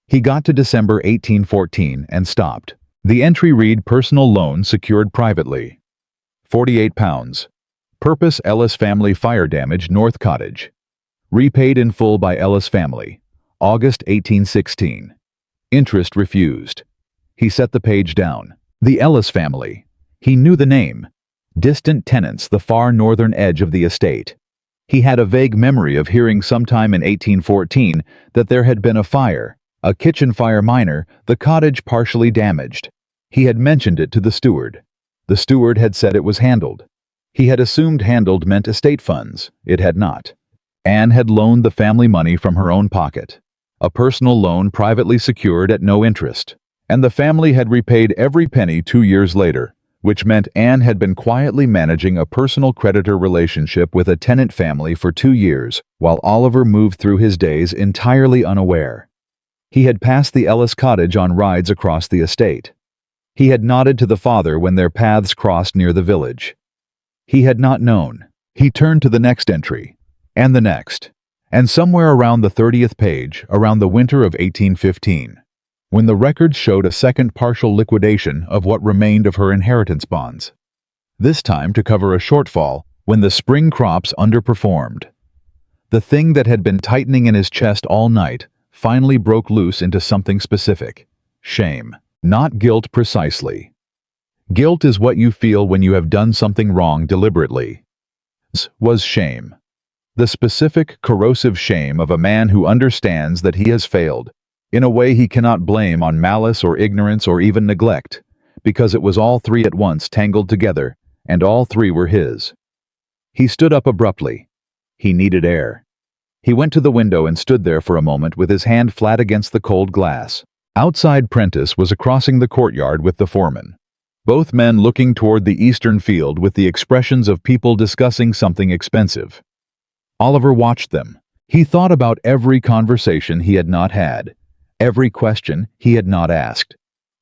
He got to December 1814 and stopped. The entry read, "Personal loan secured privately." £48. Purpose Ellis family fire damage North Cottage. Repaid in full by Ellis family. August 1816. Interest refused. He set the page down. The Ellis family. He knew the name. Distant tenants, the far northern edge of the estate. He had a vague memory of hearing sometime in 1814 that there had been a fire, a kitchen fire minor, the cottage partially damaged. He had mentioned it to the steward. The steward had said it was handled. He had assumed handled meant estate funds. It had not. Anne had loaned the family money from her own pocket. A personal loan privately secured at no interest. And the family had repaid every penny 2 years later, which meant Anne had been quietly managing a personal creditor relationship with a tenant family for 2 years, while Oliver moved through his days entirely unaware. He had passed the Ellis cottage on rides across the estate. He had nodded to the father when their paths crossed near the village. He had not known. He turned to the next entry, and the next, and somewhere around the 30th page, around the winter of 1815, when the records showed a second partial liquidation of what remained of her inheritance bonds. This time to cover a shortfall when the spring crops underperformed. The thing that had been tightening in his chest all night finally broke loose into something specific. Shame. Not guilt precisely. Guilt is what you feel when you have done something wrong deliberately. This was shame. The specific, corrosive shame of a man who understands that he has failed, in a way he cannot blame on malice or ignorance or even neglect, because it was all three at once tangled together, and all three were his. He stood up abruptly. He needed air. He went to the window and stood there for a moment with his hand flat against the cold glass. Outside Prentice was crossing the courtyard with the foreman. Both men looking toward the eastern field with the expressions of people discussing something expensive. Oliver watched them. He thought about every conversation he had not had, every question he had not asked.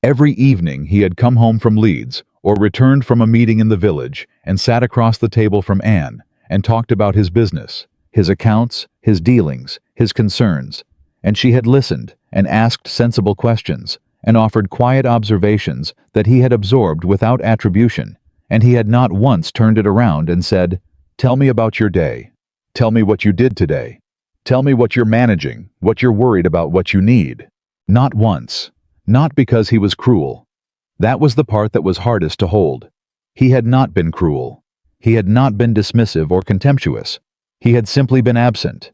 Every evening he had come home from Leeds, or returned from a meeting in the village, and sat across the table from Anne, and talked about his business, his accounts, his dealings, his concerns, and she had listened, and asked sensible questions, and offered quiet observations that he had absorbed without attribution, and he had not once turned it around and said, "Tell me about your day. Tell me what you did today. Tell me what you're managing, what you're worried about, what you need." Not once. Not because he was cruel. That was the part that was hardest to hold. He had not been cruel. He had not been dismissive or contemptuous. He had simply been absent.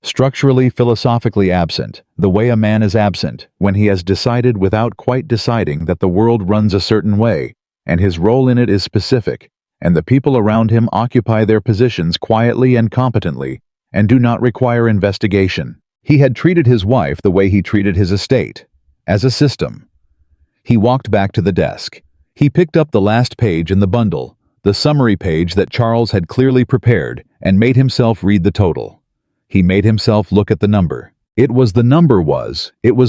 Structurally, philosophically absent, the way a man is absent when he has decided without quite deciding that the world runs a certain way, and his role in it is specific, and the people around him occupy their positions quietly and competently, and do not require investigation. He had treated his wife the way he treated his estate, as a system. He walked back to the desk. He picked up the last page in the bundle, the summary page that Charles had clearly prepared, and made himself read the total. He made himself look at the number. It was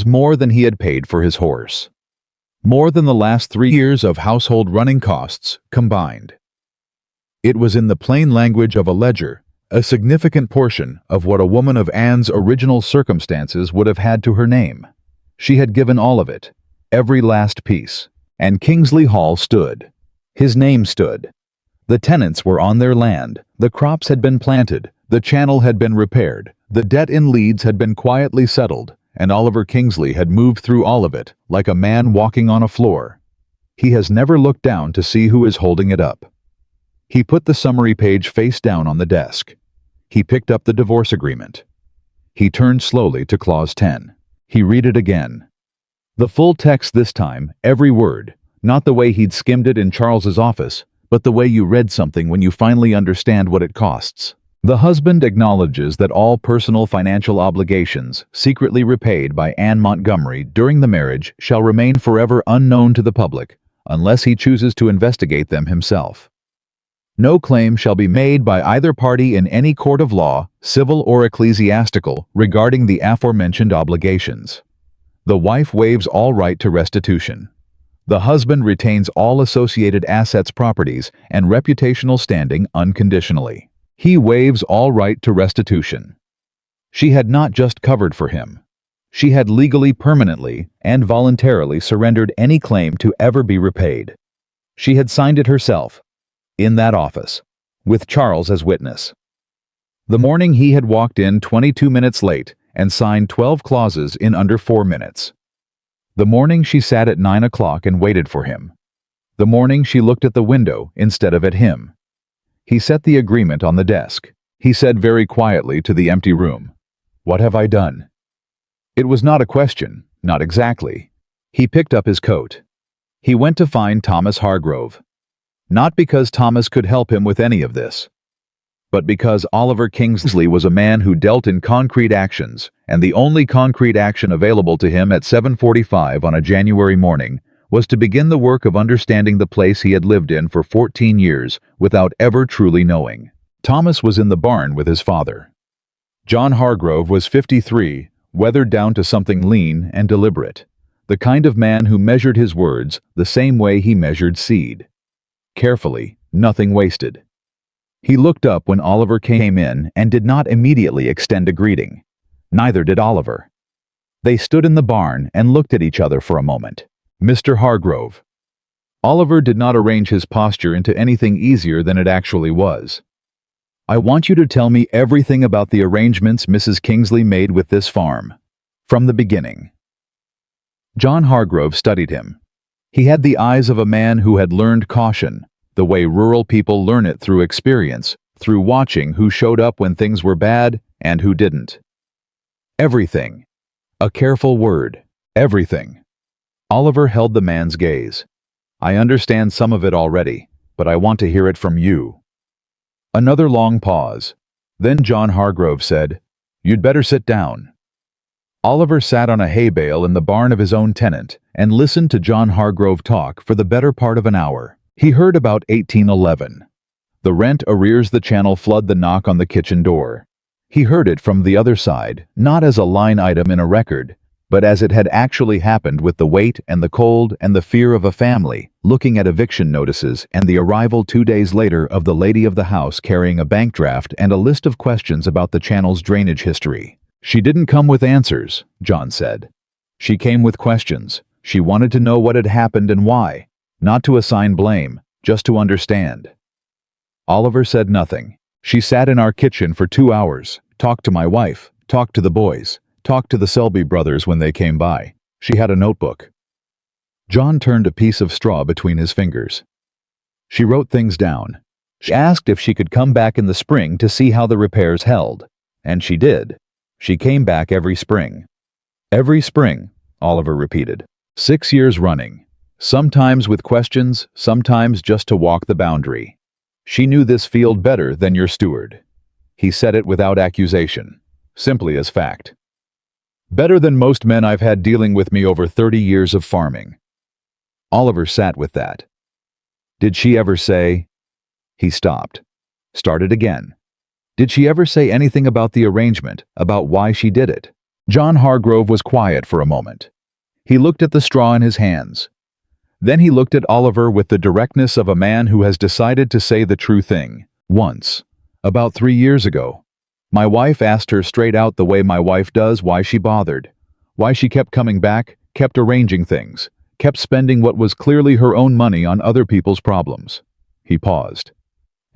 more than he had paid for his horse. More than the last 3 years of household running costs combined. It was in the plain language of a ledger, a significant portion of what a woman of Anne's original circumstances would have had to her name. She had given all of it, every last piece, and Kingsley Hall stood. His name stood. The tenants were on their land, the crops had been planted, the channel had been repaired, the debt in Leeds had been quietly settled, and Oliver Kingsley had moved through all of it, like a man walking on a floor. He has never looked down to see who is holding it up. He put the summary page face down on the desk. He picked up the divorce agreement. He turned slowly to Clause 10. He read it again. The full text this time, every word, not the way he'd skimmed it in Charles's office, but the way you read something when you finally understand what it costs. The husband acknowledges that all personal financial obligations secretly repaid by Anne Montgomery during the marriage shall remain forever unknown to the public, unless he chooses to investigate them himself. No claim shall be made by either party in any court of law, civil or ecclesiastical, regarding the aforementioned obligations. The wife waives all right to restitution. The husband retains all associated assets, properties, and reputational standing unconditionally. He waives all right to restitution. She had not just covered for him. She had legally, permanently, and voluntarily surrendered any claim to ever be repaid. She had signed it herself. In that office, with Charles as witness. The morning he had walked in 22 minutes late and signed 12 clauses in under 4 minutes. The morning she sat at 9 o'clock and waited for him. The morning she looked at the window instead of at him. He set the agreement on the desk. He said very quietly to the empty room, "What have I done?" It was not a question, not exactly. He picked up his coat. He went to find Thomas Hargrove. Not because Thomas could help him with any of this, but because Oliver Kingsley was a man who dealt in concrete actions, and the only concrete action available to him at 7:45 on a January morning was to begin the work of understanding the place he had lived in for 14 years without ever truly knowing. Thomas was in the barn with his father. John Hargrove was 53, weathered down to something lean and deliberate, the kind of man who measured his words the same way he measured seed. Carefully, nothing wasted. He looked up when Oliver came in and did not immediately extend a greeting. Neither did Oliver. They stood in the barn and looked at each other for a moment. "Mr. Hargrove." Oliver did not arrange his posture into anything easier than it actually was. "I want you to tell me everything about the arrangements Mrs. Kingsley made with this farm, from the beginning." John Hargrove studied him. He had the eyes of a man who had learned caution, the way rural people learn it through experience, through watching who showed up when things were bad and who didn't. Everything. A careful word. Everything. Oliver held the man's gaze. "I understand some of it already, but I want to hear it from you." Another long pause. Then John Hargrove said, "You'd better sit down." Oliver sat on a hay bale in the barn of his own tenant and listened to John Hargrove talk for the better part of an hour. He heard about 1811. The rent arrears, the channel flood, the knock on the kitchen door. He heard it from the other side, not as a line item in a record, but as it had actually happened, with the weight and the cold and the fear of a family looking at eviction notices and the arrival 2 days later of the lady of the house carrying a bank draft and a list of questions about the channel's drainage history. "She didn't come with answers," John said. "She came with questions. She wanted to know what had happened and why, not to assign blame, just to understand." Oliver said nothing. "She sat in our kitchen for 2 hours, talked to my wife, talked to the boys, talked to the Selby brothers when they came by. She had a notebook." John turned a piece of straw between his fingers. "She wrote things down. She asked if she could come back in the spring to see how the repairs held. And she did. She came back every spring." "Every spring," Oliver repeated. 6 years running. Sometimes with questions, sometimes just to walk the boundary. "She knew this field better than your steward." He said it without accusation, simply as fact. "Better than most men I've had dealing with me over 30 years of farming." Oliver sat with that. "Did she ever say—" He stopped. Started again. "Did she ever say anything about the arrangement, about why she did it?" John Hargrove was quiet for a moment. He looked at the straw in his hands. Then he looked at Oliver with the directness of a man who has decided to say the true thing. "Once, about 3 years ago, my wife asked her straight out, the way my wife does, why she bothered. Why she kept coming back, kept arranging things, kept spending what was clearly her own money on other people's problems." He paused.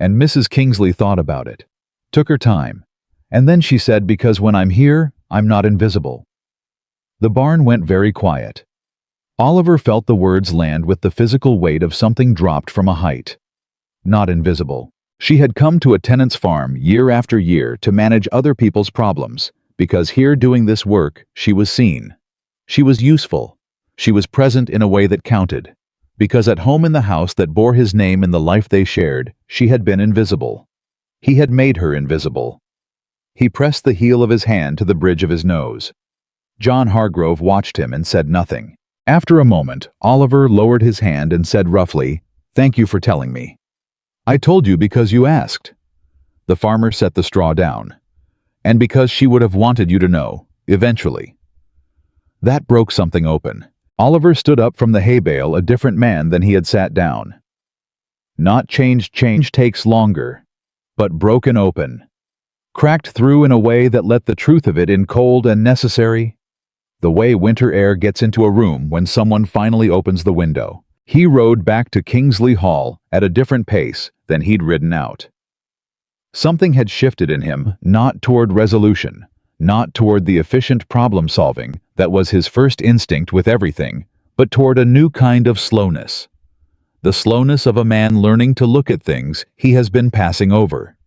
"And Mrs. Kingsley thought about it. Took her time. And then she said, because when I'm here, I'm not invisible." The barn went very quiet. Oliver felt the words land with the physical weight of something dropped from a height. Not invisible. She had come to a tenant's farm year after year to manage other people's problems, because here doing this work, she was seen. She was useful. She was present in a way that counted. Because at home in the house that bore his name in the life they shared, she had been invisible. He had made her invisible. He pressed the heel of his hand to the bridge of his nose. John Hargrove watched him and said nothing. After a moment, Oliver lowered his hand and said roughly, "Thank you for telling me. I told you because you asked." The farmer set the straw down. "And because she would have wanted you to know, eventually." That broke something open. Oliver stood up from the hay bale a different man than he had sat down. Not changed. Change takes longer, but broken open. Cracked through in a way that let the truth of it in, cold and necessary. The way winter air gets into a room when someone finally opens the window. He rode back to Kingsley Hall at a different pace than he'd ridden out. Something had shifted in him, not toward resolution, not toward the efficient problem-solving that was his first instinct with everything, but toward a new kind of slowness. The slowness of a man learning to look at things he has been passing over.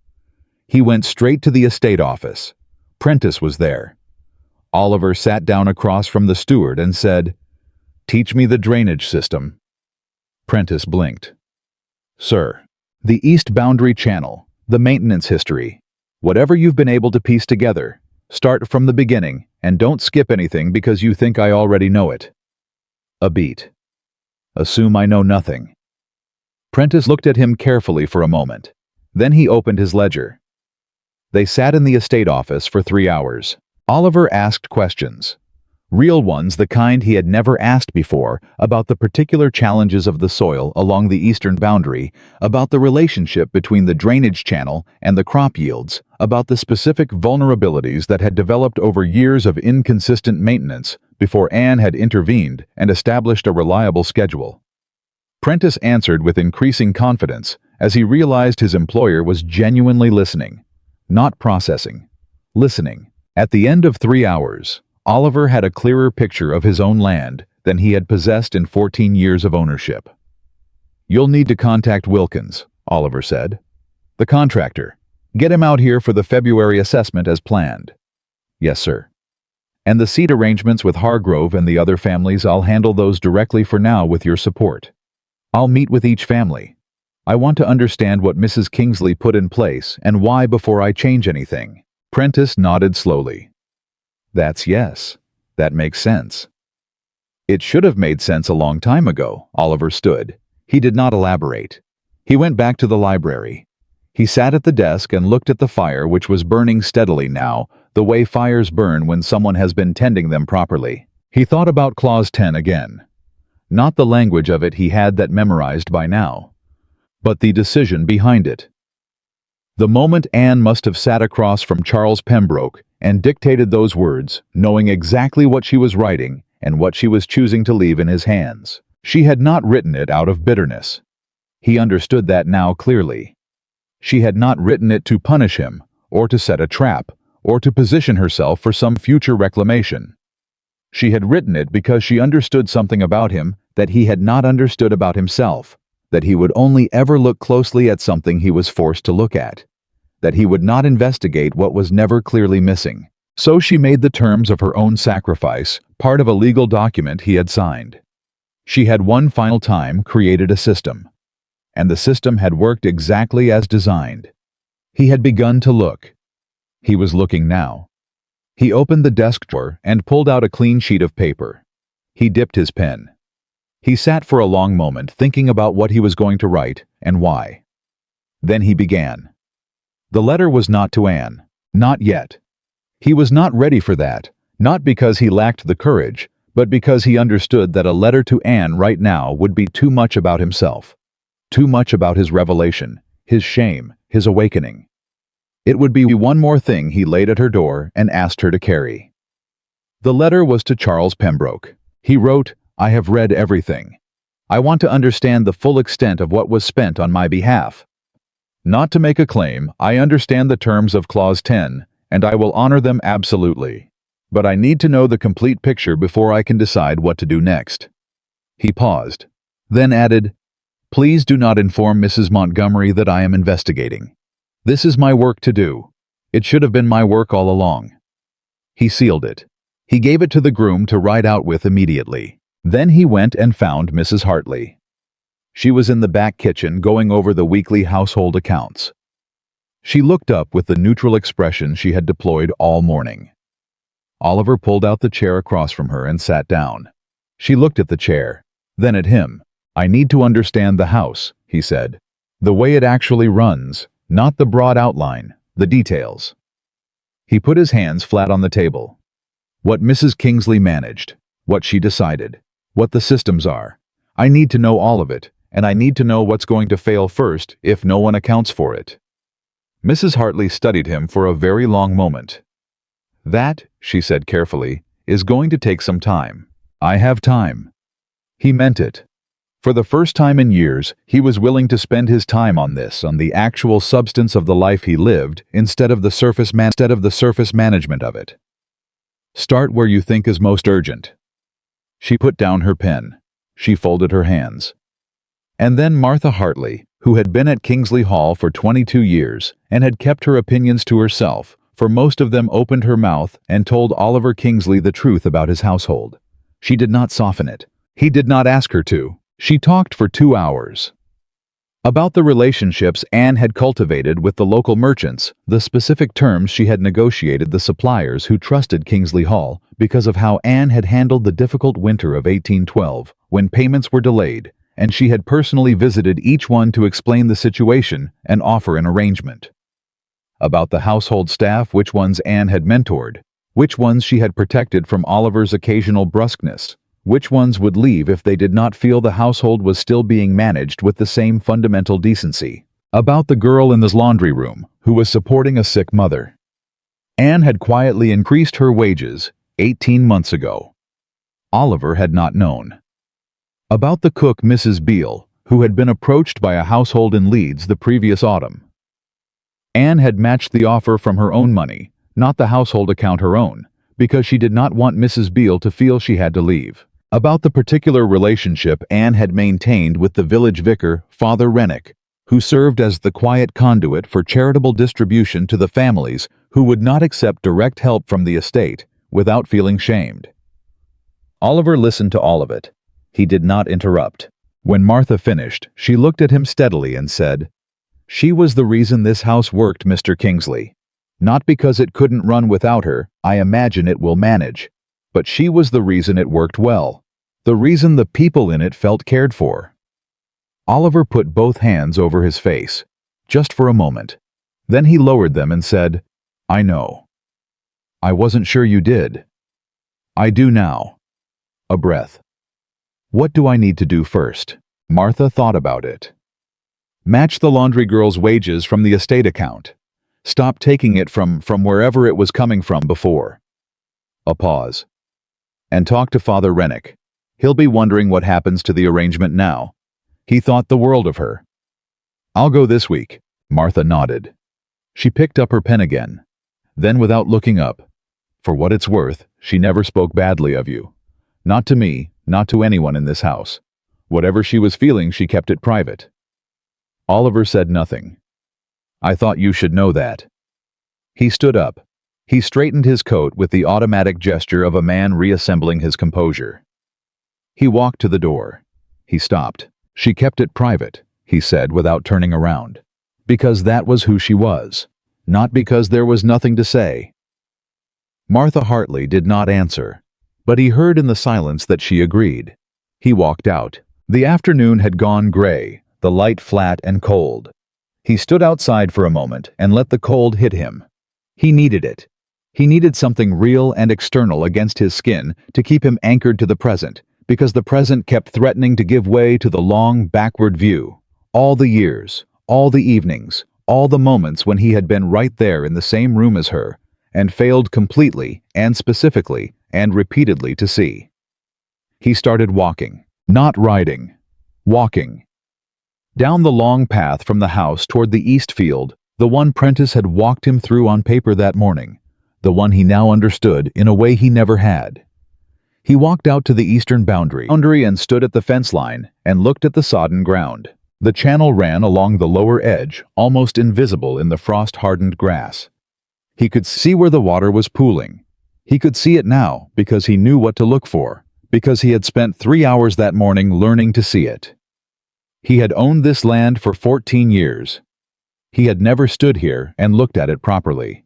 He went straight to the estate office. Prentice was there. Oliver sat down across from the steward and said, "Teach me the drainage system." Prentice blinked. "Sir, the east boundary channel, the maintenance history, whatever you've been able to piece together, start from the beginning and don't skip anything because you think I already know it." A beat. "Assume I know nothing." Prentice looked at him carefully for a moment. Then he opened his ledger. They sat in the estate office for 3 hours. Oliver asked questions. Real ones, the kind he had never asked before, about the particular challenges of the soil along the eastern boundary, about the relationship between the drainage channel and the crop yields, about the specific vulnerabilities that had developed over years of inconsistent maintenance before Anne had intervened and established a reliable schedule. Prentice answered with increasing confidence as he realized his employer was genuinely listening, not processing, listening. At the end of 3 hours, Oliver had a clearer picture of his own land than he had possessed in 14 years of ownership. "You'll need to contact Wilkins," Oliver said. "The contractor. Get him out here for the February assessment as planned." "Yes, sir." "And the seat arrangements with Hargrove and the other families, I'll handle those directly for now with your support. I'll meet with each family. I want to understand what Mrs. Kingsley put in place and why before I change anything." Prentice nodded slowly. "That's yes. That makes sense." It should have made sense a long time ago. Oliver stood. He did not elaborate. He went back to the library. He sat at the desk and looked at the fire, which was burning steadily now, the way fires burn when someone has been tending them properly. He thought about Clause 10 again. Not the language of it he had that memorized by now, but the decision behind it. The moment Anne must have sat across from Charles Pembroke and dictated those words, knowing exactly what she was writing and what she was choosing to leave in his hands. She had not written it out of bitterness. He understood that now clearly. She had not written it to punish him, or to set a trap, or to position herself for some future reclamation. She had written it because she understood something about him that he had not understood about himself, that he would only ever look closely at something he was forced to look at, that he would not investigate what was never clearly missing. So she made the terms of her own sacrifice part of a legal document he had signed. She had one final time created a system, and the system had worked exactly as designed. He had begun to look. He was looking now. He opened the desk drawer and pulled out a clean sheet of paper. He dipped his pen. He sat for a long moment thinking about what he was going to write and why. Then he began. The letter was not to Anne. Not yet. He was not ready for that, not because he lacked the courage, but because he understood that a letter to Anne right now would be too much about himself. Too much about his revelation, his shame, his awakening. It would be one more thing he laid at her door and asked her to carry. The letter was to Charles Pembroke. He wrote, "I have read everything. I want to understand the full extent of what was spent on my behalf. Not to make a claim, I understand the terms of Clause 10, and I will honor them absolutely. But I need to know the complete picture before I can decide what to do next." He paused, then added, "Please do not inform Mrs. Montgomery that I am investigating. This is my work to do. It should have been my work all along." He sealed it. He gave it to the groom to ride out with immediately. Then he went and found Mrs. Hartley. She was in the back kitchen going over the weekly household accounts. She looked up with the neutral expression she had deployed all morning. Oliver pulled out the chair across from her and sat down. She looked at the chair, then at him. "I need to understand the house," he said. "The way it actually runs, not the broad outline, the details." He put his hands flat on the table. "What Mrs. Kingsley managed, what she decided, what the systems are. I need to know all of it, and I need to know what's going to fail first if no one accounts for it." Mrs. Hartley studied him for a very long moment. "That," she said carefully, "is going to take some time." "I have time." He meant it. For the first time in years, he was willing to spend his time on this, on the actual substance of the life he lived, instead of the surface management of it. Start where you think is most urgent. She put down her pen. She folded her hands. And then Martha Hartley, who had been at Kingsley Hall for 22 years and had kept her opinions to herself, for most of them, opened her mouth and told Oliver Kingsley the truth about his household. She did not soften it. He did not ask her to. She talked for 2 hours. About the relationships Anne had cultivated with the local merchants, the specific terms she had negotiated the suppliers who trusted Kingsley Hall, because of how Anne had handled the difficult winter of 1812, when payments were delayed, and she had personally visited each one to explain the situation and offer an arrangement. About the household staff, which ones Anne had mentored, which ones she had protected from Oliver's occasional brusqueness, which ones would leave if they did not feel the household was still being managed with the same fundamental decency. About the girl in the laundry room, who was supporting a sick mother. Anne had quietly increased her wages 18 months ago. Oliver had not known. About the cook, Mrs. Beale, who had been approached by a household in Leeds the previous autumn. Anne had matched the offer from her own money, not the household account her own, because she did not want Mrs. Beale to feel she had to leave. About the particular relationship Anne had maintained with the village vicar, Father Rennick, who served as the quiet conduit for charitable distribution to the families who would not accept direct help from the estate without feeling shamed. Oliver listened to all of it. He did not interrupt. When Martha finished, she looked at him steadily and said, "She was the reason this house worked, Mr. Kingsley. Not because it couldn't run without her, I imagine it will manage. But she was the reason it worked well. The reason the people in it felt cared for." Oliver put both hands over his face, just for a moment. Then he lowered them and said, "I know. I wasn't sure you did. I do now." A breath. "What do I need to do first?" Martha thought about it. "Match the laundry girl's wages from the estate account. Stop taking it from wherever it was coming from before." A pause. "And talk to Father Rennick. He'll be wondering what happens to the arrangement now. He thought the world of her." "I'll go this week." Martha nodded. She picked up her pen again. Then, without looking up, "For what it's worth, she never spoke badly of you. Not to me, not to anyone in this house. Whatever she was feeling, she kept it private." Oliver said nothing. "I thought you should know that." He stood up. He straightened his coat with the automatic gesture of a man reassembling his composure. He walked to the door. He stopped. "She kept it private," he said without turning around. "Because that was who she was. Not because there was nothing to say." Martha Hartley did not answer, but he heard in the silence that she agreed. He walked out. The afternoon had gone gray, the light flat and cold. He stood outside for a moment and let the cold hit him. He needed it. He needed something real and external against his skin to keep him anchored to the present, because the present kept threatening to give way to the long, backward view. All the years, all the evenings, all the moments when he had been right there in the same room as her, and failed completely and specifically and repeatedly to see. He started walking, not riding, walking. Down the long path from the house toward the east field, the one Prentice had walked him through on paper that morning, the one he now understood in a way he never had. He walked out to the eastern boundary and stood at the fence line and looked at the sodden ground. The channel ran along the lower edge, almost invisible in the frost-hardened grass. He could see where the water was pooling. He could see it now because he knew what to look for, because he had spent 3 hours that morning learning to see it. He had owned this land for 14 years. He had never stood here and looked at it properly.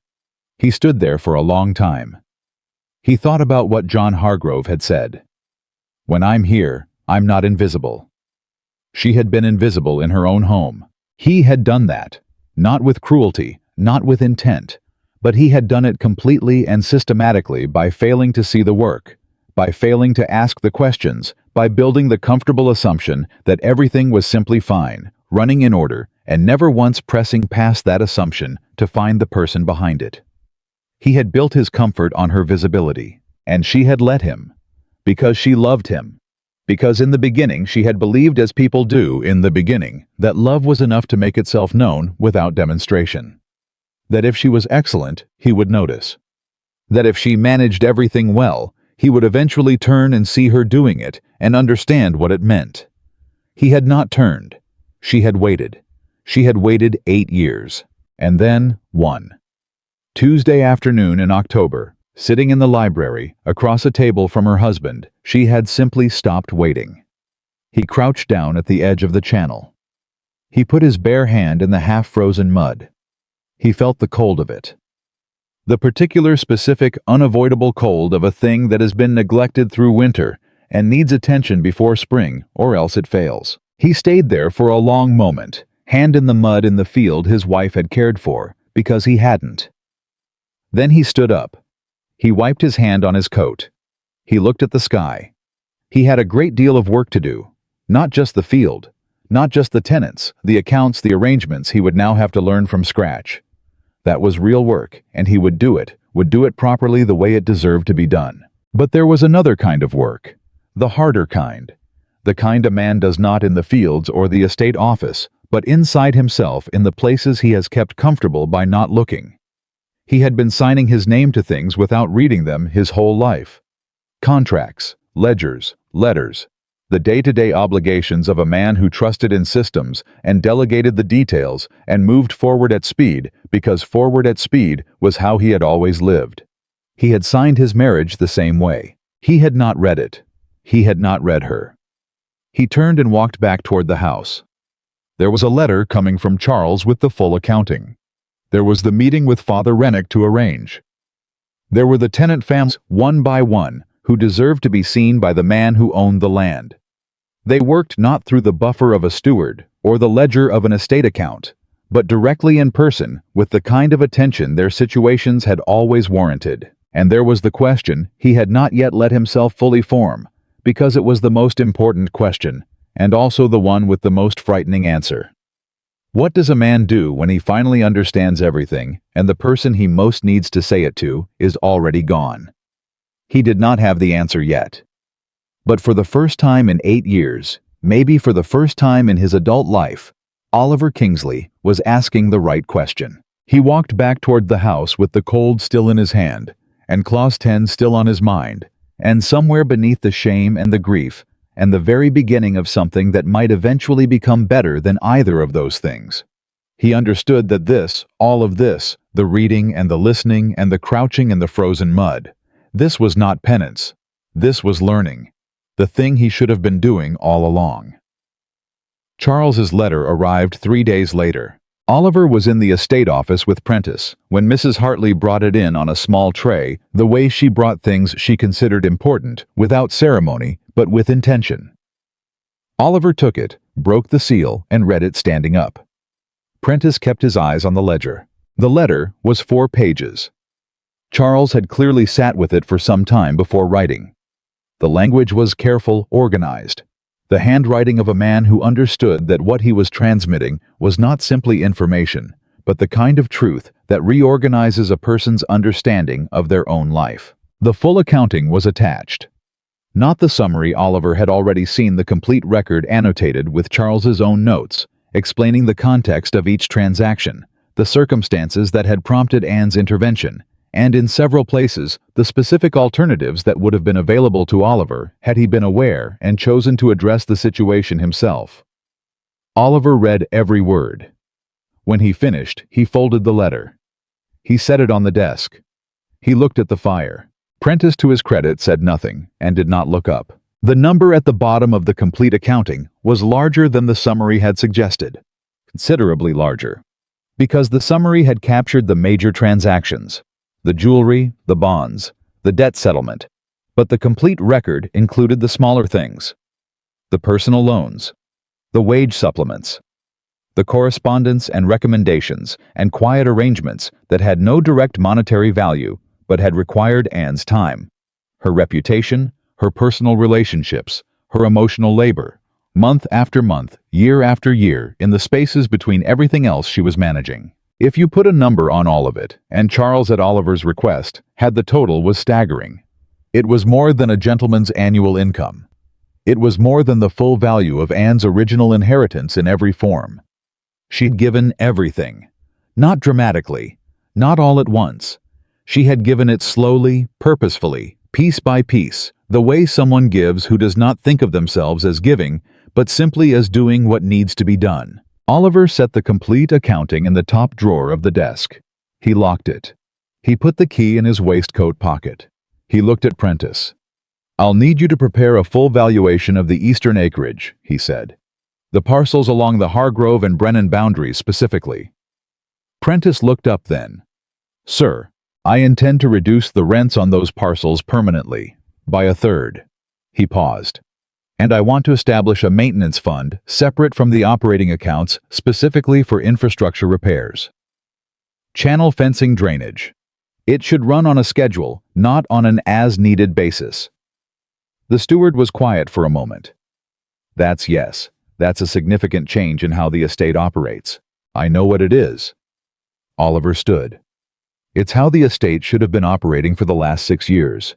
He stood there for a long time. He thought about what John Hargrove had said. "When I'm here, I'm not invisible." She had been invisible in her own home. He had done that, not with cruelty, not with intent, but he had done it completely and systematically by failing to see the work, by failing to ask the questions, by building the comfortable assumption that everything was simply fine, running in order, and never once pressing past that assumption to find the person behind it. He had built his comfort on her visibility, and she had let him, because she loved him. Because in the beginning she had believed, as people do in the beginning, that love was enough to make itself known without demonstration. That if she was excellent, he would notice. That if she managed everything well, he would eventually turn and see her doing it and understand what it meant. He had not turned. She had waited. She had waited 8 years. And then, one Tuesday afternoon in October, sitting in the library, across a table from her husband, she had simply stopped waiting. He crouched down at the edge of the channel. He put his bare hand in the half-frozen mud. He felt the cold of it. The particular, specific, unavoidable cold of a thing that has been neglected through winter and needs attention before spring, or else it fails. He stayed there for a long moment, hand in the mud in the field his wife had cared for, because he hadn't. Then he stood up. He wiped his hand on his coat. He looked at the sky. He had a great deal of work to do. Not just the field, not just the tenants, the accounts, the arrangements he would now have to learn from scratch. That was real work, and he would do it properly the way it deserved to be done. But there was another kind of work, the harder kind. The kind a man does not in the fields or the estate office, but inside himself in the places he has kept comfortable by not looking. He had been signing his name to things without reading them his whole life. Contracts, ledgers, letters, the day-to-day obligations of a man who trusted in systems and delegated the details and moved forward at speed because forward at speed was how he had always lived. He had signed his marriage the same way. He had not read it. He had not read her. He turned and walked back toward the house. There was a letter coming from Charles with the full accounting. There was the meeting with Father Rennick to arrange. There were the tenant families, one by one, who deserved to be seen by the man who owned the land. They worked not through the buffer of a steward or the ledger of an estate account, but directly in person with the kind of attention their situations had always warranted. And there was the question he had not yet let himself fully form, because it was the most important question, and also the one with the most frightening answer. What does a man do when he finally understands everything, and the person he most needs to say it to is already gone? He did not have the answer yet. But for the first time in 8 years, maybe for the first time in his adult life, Oliver Kingsley was asking the right question. He walked back toward the house with the cold still in his hand, and Clause 10 still on his mind, and somewhere beneath the shame and the grief, and the very beginning of something that might eventually become better than either of those things. He understood that this, all of this, the reading and the listening and the crouching in the frozen mud, this was not penance. This was learning, the thing he should have been doing all along. Charles's letter arrived 3 days later. Oliver was in the estate office with Prentice when Mrs. Hartley brought it in on a small tray, the way she brought things she considered important, without ceremony, but with intention. Oliver took it, broke the seal, and read it standing up. Prentice kept his eyes on the ledger. The letter was 4 pages. Charles had clearly sat with it for some time before writing. The language was careful, organized. The handwriting of a man who understood that what he was transmitting was not simply information, but the kind of truth that reorganizes a person's understanding of their own life. The full accounting was attached. Not the summary. Oliver had already seen the complete record annotated with Charles's own notes, explaining the context of each transaction, the circumstances that had prompted Anne's intervention, and in several places, the specific alternatives that would have been available to Oliver had he been aware and chosen to address the situation himself. Oliver read every word. When he finished, he folded the letter. He set it on the desk. He looked at the fire. Prentice, to his credit, said nothing and did not look up. The number at the bottom of the complete accounting was larger than the summary had suggested, considerably larger, because the summary had captured the major transactions, the jewelry, the bonds, the debt settlement, but the complete record included the smaller things, the personal loans, the wage supplements, the correspondence and recommendations and quiet arrangements that had no direct monetary value but had required Anne's time, her reputation, her personal relationships, her emotional labor, month after month, year after year, in the spaces between everything else she was managing. If you put a number on all of it, and Charles at Oliver's request, had the total was staggering. It was more than a gentleman's annual income. It was more than the full value of Anne's original inheritance in every form. She'd given everything. Not dramatically, not all at once. She had given it slowly, purposefully, piece by piece, the way someone gives who does not think of themselves as giving, but simply as doing what needs to be done. Oliver set the complete accounting in the top drawer of the desk. He locked it. He put the key in his waistcoat pocket. He looked at Prentice. "I'll need you to prepare a full valuation of the eastern acreage," he said. "The parcels along the Hargrove and Brennan boundaries specifically." Prentice looked up then. "Sir, I intend to reduce the rents on those parcels permanently, by 1/3. He paused. "And I want to establish a maintenance fund separate from the operating accounts specifically for infrastructure repairs. Channel fencing drainage. It should run on a schedule, not on an as-needed basis." The steward was quiet for a moment. That's a significant change in how the estate operates. I know what it is." Oliver stood. "It's how the estate should have been operating for the last 6 years.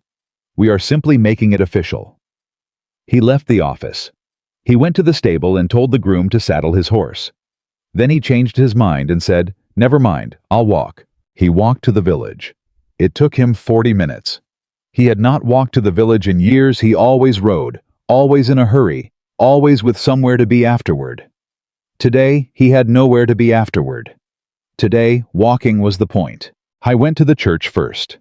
We are simply making it official." He left the office. He went to the stable and told the groom to saddle his horse. Then he changed his mind and said, "Never mind, I'll walk." He walked to the village. It took him 40 minutes. He had not walked to the village in years. He always rode, always in a hurry, always with somewhere to be afterward. Today, he had nowhere to be afterward. Today, walking was the point. I went to the church first.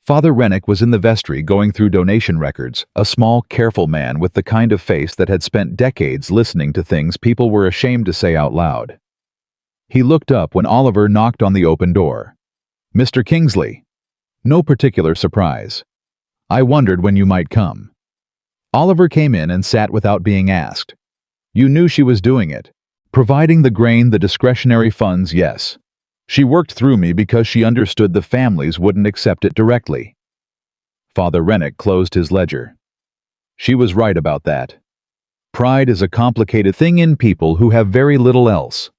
Father Rennick was in the vestry going through donation records, a small, careful man with the kind of face that had spent decades listening to things people were ashamed to say out loud. He looked up when Oliver knocked on the open door. "Mr. Kingsley." No particular surprise. "I wondered when you might come." Oliver came in and sat without being asked. "You knew she was doing it. Providing the grain, the discretionary funds, yes. She worked through me because she understood the families wouldn't accept it directly." Father Rennick closed his ledger. "She was right about that. Pride is a complicated thing in people who have very little else."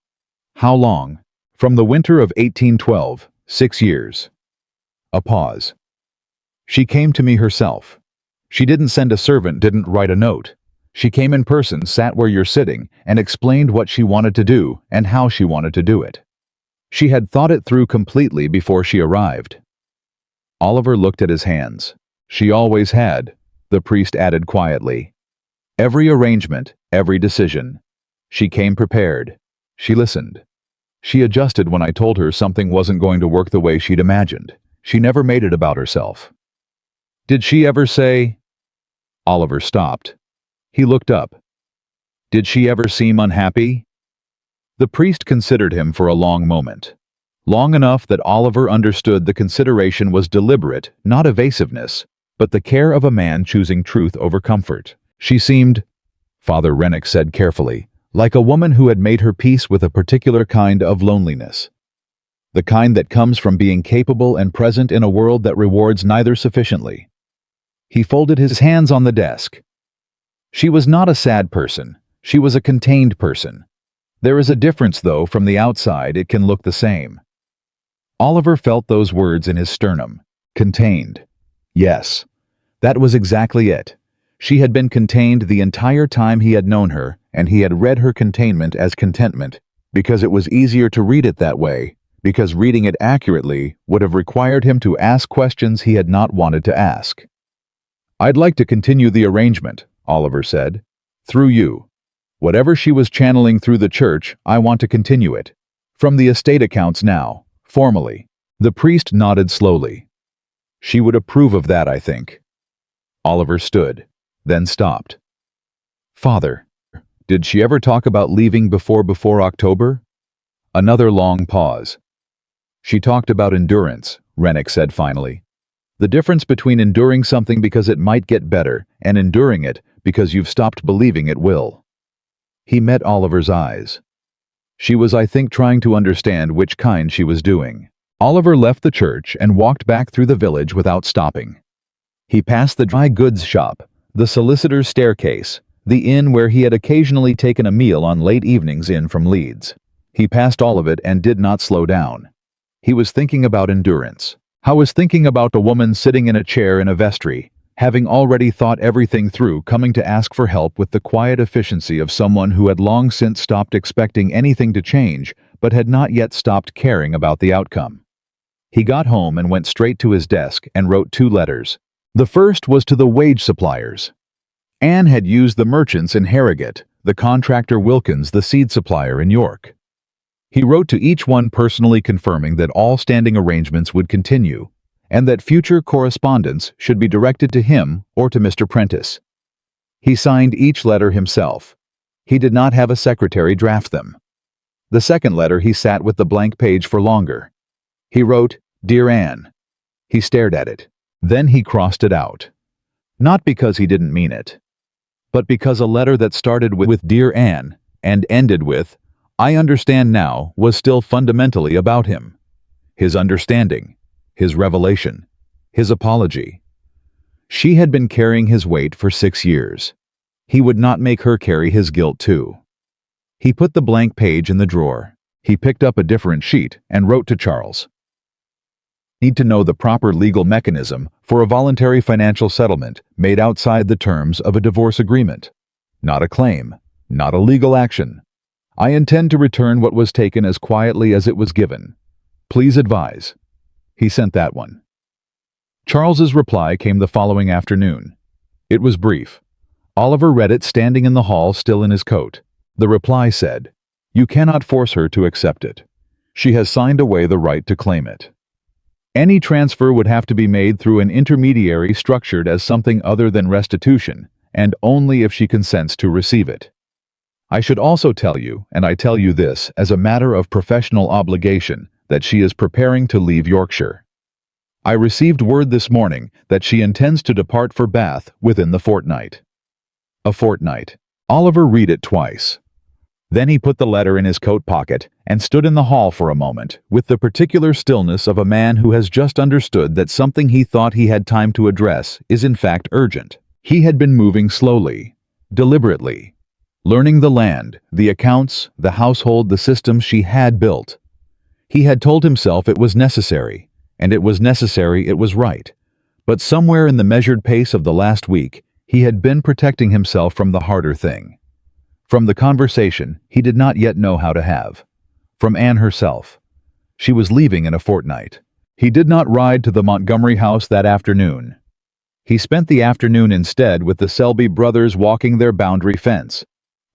"How long?" "From the winter of 1812, 6 years." A pause. "She came to me herself. She didn't send a servant, didn't write a note. She came in person, sat where you're sitting, and explained what she wanted to do and how she wanted to do it. She had thought it through completely before she arrived." Oliver looked at his hands. "She always had," the priest added quietly. "Every arrangement, every decision. She came prepared. She listened. She adjusted when I told her something wasn't going to work the way she'd imagined. She never made it about herself." "Did she ever say—" Oliver stopped. He looked up. "Did she ever seem unhappy?" The priest considered him for a long moment. Long enough that Oliver understood the consideration was deliberate, not evasiveness, but the care of a man choosing truth over comfort. "She seemed," Father Rennick said carefully, "like a woman who had made her peace with a particular kind of loneliness. The kind that comes from being capable and present in a world that rewards neither sufficiently." He folded his hands on the desk. "She was not a sad person. She was a contained person. There is a difference, though. From the outside, it can look the same." Oliver felt those words in his sternum. Contained. Yes, that was exactly it. She had been contained the entire time he had known her, and he had read her containment as contentment, because it was easier to read it that way, because reading it accurately would have required him to ask questions he had not wanted to ask. "I'd like to continue the arrangement," Oliver said. "Through you. Whatever she was channeling through the church, I want to continue it. From the estate accounts now, formally." The priest nodded slowly. "She would approve of that, I think." Oliver stood, then stopped. "Father, did she ever talk about leaving before October?" Another long pause. "She talked about endurance," Rennick said finally. "The difference between enduring something because it might get better and enduring it because you've stopped believing it will." He met Oliver's eyes. "She was, I think, trying to understand which kind she was doing." Oliver left the church and walked back through the village without stopping. He passed the dry goods shop, the solicitor's staircase, the inn where he had occasionally taken a meal on late evenings in from Leeds. He passed all of it and did not slow down. He was thinking about endurance. He was thinking about a woman sitting in a chair in a vestry, having already thought everything through, coming to ask for help with the quiet efficiency of someone who had long since stopped expecting anything to change, but had not yet stopped caring about the outcome. He got home and went straight to his desk and wrote 2 letters. The first was to the wage suppliers. Anne had used the merchants in Harrogate, the contractor Wilkins, the seed supplier in York. He wrote to each one personally confirming that all standing arrangements would continue, and that future correspondence should be directed to him or to Mr. Prentice. He signed each letter himself. He did not have a secretary draft them. The second letter he sat with the blank page for longer. He wrote, "Dear Anne." He stared at it. Then he crossed it out. Not because he didn't mean it, but because a letter that started with "Dear Anne" and ended with "I understand now" was still fundamentally about him. His understanding, his revelation, his apology. She had been carrying his weight for 6 years. He would not make her carry his guilt too. He put the blank page in the drawer. He picked up a different sheet and wrote to Charles. Need to know the proper legal mechanism for a voluntary financial settlement made outside the terms of a divorce agreement. Not a claim, not a legal action. I intend to return what was taken as quietly as it was given. Please advise. He sent that one. Charles's reply came the following afternoon. It was brief. Oliver read it standing in the hall, still in his coat. The reply said, "You cannot force her to accept it. She has signed away the right to claim it. Any transfer would have to be made through an intermediary structured as something other than restitution, and only if she consents to receive it. I should also tell you, and I tell you this as a matter of professional obligation, that she is preparing to leave Yorkshire. I received word this morning that she intends to depart for Bath within the fortnight." A fortnight. Oliver read it twice. Then he put the letter in his coat pocket and stood in the hall for a moment, with the particular stillness of a man who has just understood that something he thought he had time to address is in fact urgent. He had been moving slowly, deliberately, learning the land, the accounts, the household, the systems she had built. He had told himself it was necessary, and it was necessary, it was right. But somewhere in the measured pace of the last week, he had been protecting himself from the harder thing. From the conversation he did not yet know how to have. From Anne herself. She was leaving in a fortnight. He did not ride to the Montgomery house that afternoon. He spent the afternoon instead with the Selby brothers walking their boundary fence,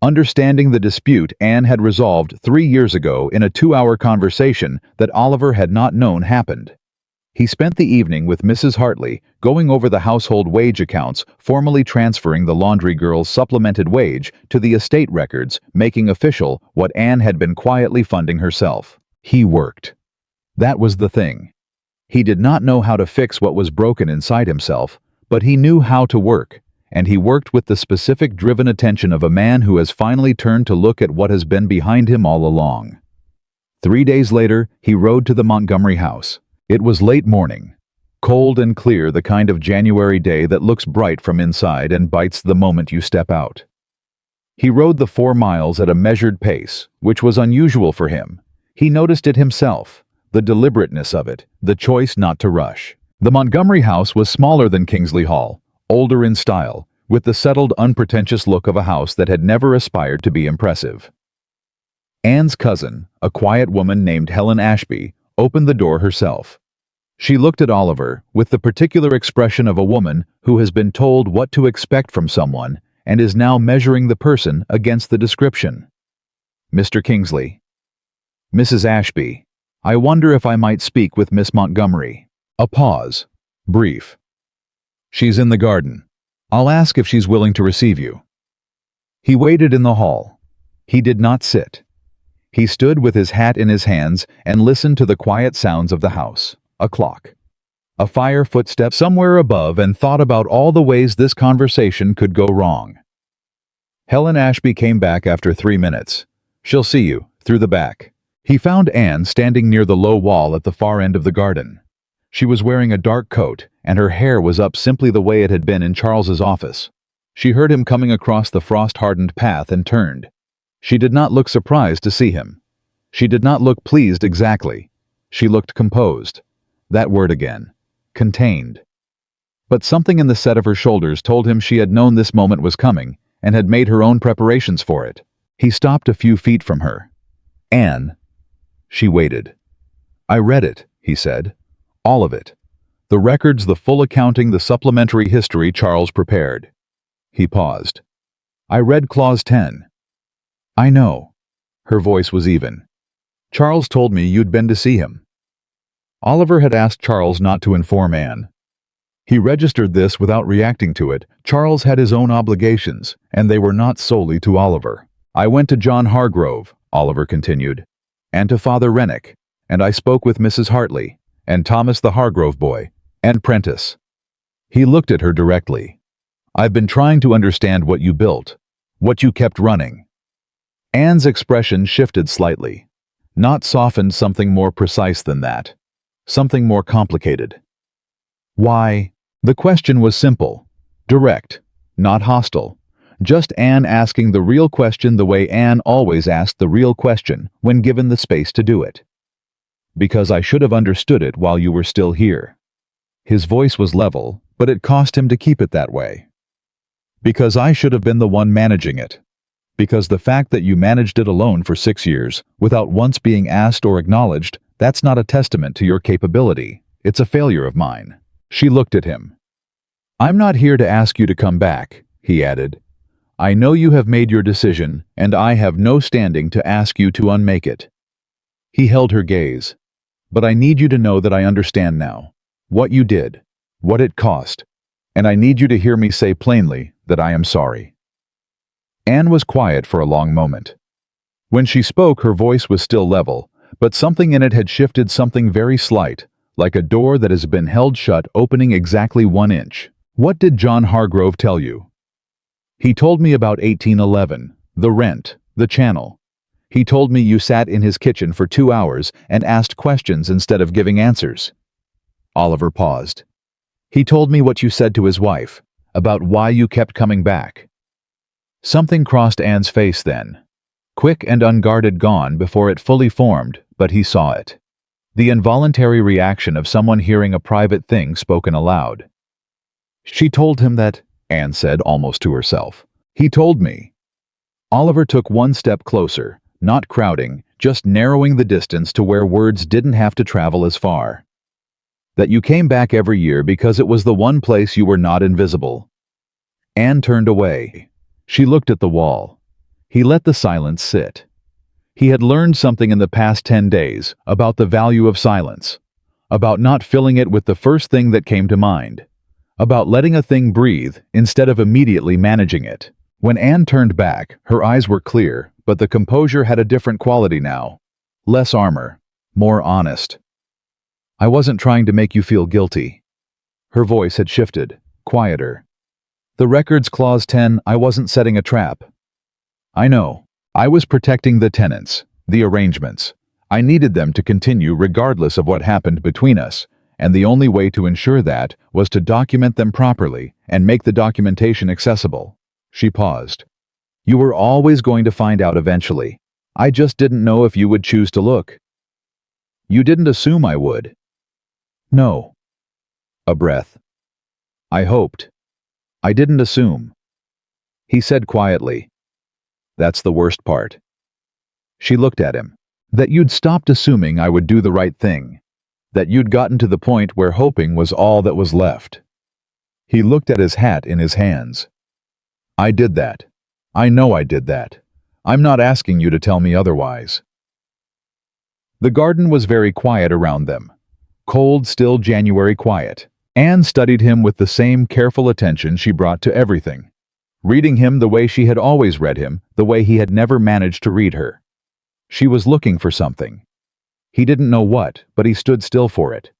understanding the dispute Anne had resolved 3 years ago in a 2-hour conversation that Oliver had not known happened. He spent the evening with Mrs. Hartley, going over the household wage accounts, formally transferring the laundry girl's supplemented wage to the estate records, making official what Anne had been quietly funding herself. He worked. That was the thing. He did not know how to fix what was broken inside himself, but he knew how to work, and he worked with the specific driven attention of a man who has finally turned to look at what has been behind him all along. 3 days later, he rode to the Montgomery house. It was late morning, cold and clear, the kind of January day that looks bright from inside and bites the moment you step out. He rode the 4 miles at a measured pace, which was unusual for him. He noticed it himself, the deliberateness of it, the choice not to rush. The Montgomery house was smaller than Kingsley Hall, older in style, with the settled, unpretentious look of a house that had never aspired to be impressive. Anne's cousin, a quiet woman named Helen Ashby, opened the door herself. She looked at Oliver with the particular expression of a woman who has been told what to expect from someone and is now measuring the person against the description. "Mr. Kingsley." "Mrs. Ashby, I wonder if I might speak with Miss Montgomery." A pause. Brief. "She's in the garden. I'll ask if she's willing to receive you." He waited in the hall. He did not sit. He stood with his hat in his hands and listened to the quiet sounds of the house, a clock, a fire, footsteps somewhere above, and thought about all the ways this conversation could go wrong. Helen Ashby came back after 3 minutes. "She'll see you, through the back." He found Anne standing near the low wall at the far end of the garden. She was wearing a dark coat, and her hair was up simply the way it had been in Charles's office. She heard him coming across the frost-hardened path and turned. She did not look surprised to see him. She did not look pleased exactly. She looked composed. That word again. Contained. But something in the set of her shoulders told him she had known this moment was coming and had made her own preparations for it. He stopped a few feet from her. "Anne." She waited. "I read it," he said. "All of it. The records, the full accounting, the supplementary history Charles prepared." He paused. "I read Clause 10. "I know." Her voice was even. "Charles told me you'd been to see him." Oliver had asked Charles not to inform Anne. He registered this without reacting to it. Charles had his own obligations, and they were not solely to Oliver. "I went to John Hargrove," Oliver continued, "and to Father Rennick, and I spoke with Mrs. Hartley, and Thomas the Hargrove boy, and Prentice." He looked at her directly. "I've been trying to understand what you built, what you kept running." Anne's expression shifted slightly. Not softened, something more precise than that. Something more complicated. "Why?" The question was simple, direct, not hostile. Just Anne asking the real question the way Anne always asked the real question when given the space to do it. "Because I should have understood it while you were still here." His voice was level, but it cost him to keep it that way. "Because I should have been the one managing it. Because the fact that you managed it alone for 6 years, without once being asked or acknowledged, that's not a testament to your capability. It's a failure of mine." She looked at him. "I'm not here to ask you to come back," he added. "I know you have made your decision, and I have no standing to ask you to unmake it." He held her gaze. "But I need you to know that I understand now. What you did. What it cost. And I need you to hear me say plainly that I am sorry." Anne was quiet for a long moment. When she spoke, her voice was still level, but something in it had shifted, something very slight, like a door that has been held shut opening exactly 1 inch. "What did John Hargrove tell you?" "He told me about 1811, the rent, the channel. He told me you sat in his kitchen for 2 hours and asked questions instead of giving answers." Oliver paused. "He told me what you said to his wife, about why you kept coming back." Something crossed Anne's face then. Quick and unguarded, gone before it fully formed, but he saw it. The involuntary reaction of someone hearing a private thing spoken aloud. "She told him that," Anne said almost to herself. "He told me." Oliver took 1 step closer, not crowding, just narrowing the distance to where words didn't have to travel as far. "That you came back every year because it was the one place you were not invisible." Anne turned away. She looked at the wall. He let the silence sit. He had learned something in the past 10 days about the value of silence, about not filling it with the first thing that came to mind, about letting a thing breathe instead of immediately managing it. When Anne turned back, her eyes were clear, but the composure had a different quality now. Less armor, more honest. "I wasn't trying to make you feel guilty." Her voice had shifted, quieter. "The records, Clause 10, I wasn't setting a trap." "I know. I was protecting the tenants, the arrangements. I needed them to continue regardless of what happened between us, and the only way to ensure that was to document them properly and make the documentation accessible." She paused. "You were always going to find out eventually. I just didn't know if you would choose to look." "You didn't assume I would." "No." A breath. "I hoped. I didn't assume." He said quietly, "That's the worst part." She looked at him. "That you'd stopped assuming I would do the right thing. That you'd gotten to the point where hoping was all that was left." He looked at his hat in his hands. "I did that. I know I did that. I'm not asking you to tell me otherwise." The garden was very quiet around them. Cold, still January quiet. Anne studied him with the same careful attention she brought to everything. Reading him the way she had always read him, the way he had never managed to read her. She was looking for something. He didn't know what, but he stood still for it.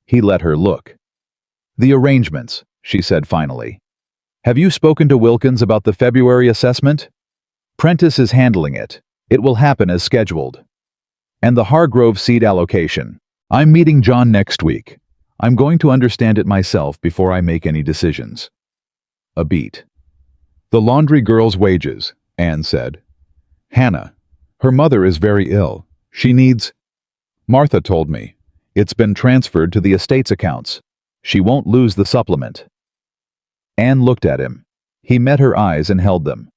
He let her look. "The arrangements," she said finally. "Have you spoken to Wilkins about the February assessment?" "Prentice is handling it. It will happen as scheduled." "And the Hargrove seat allocation?" "I'm meeting John next week. I'm going to understand it myself before I make any decisions." A beat. "The laundry girl's wages," Anne said. "Hannah. Her mother is very ill. She needs—" "Martha told me. It's been transferred to the estate's accounts. She won't lose the supplement." Anne looked at him. He met her eyes and held them.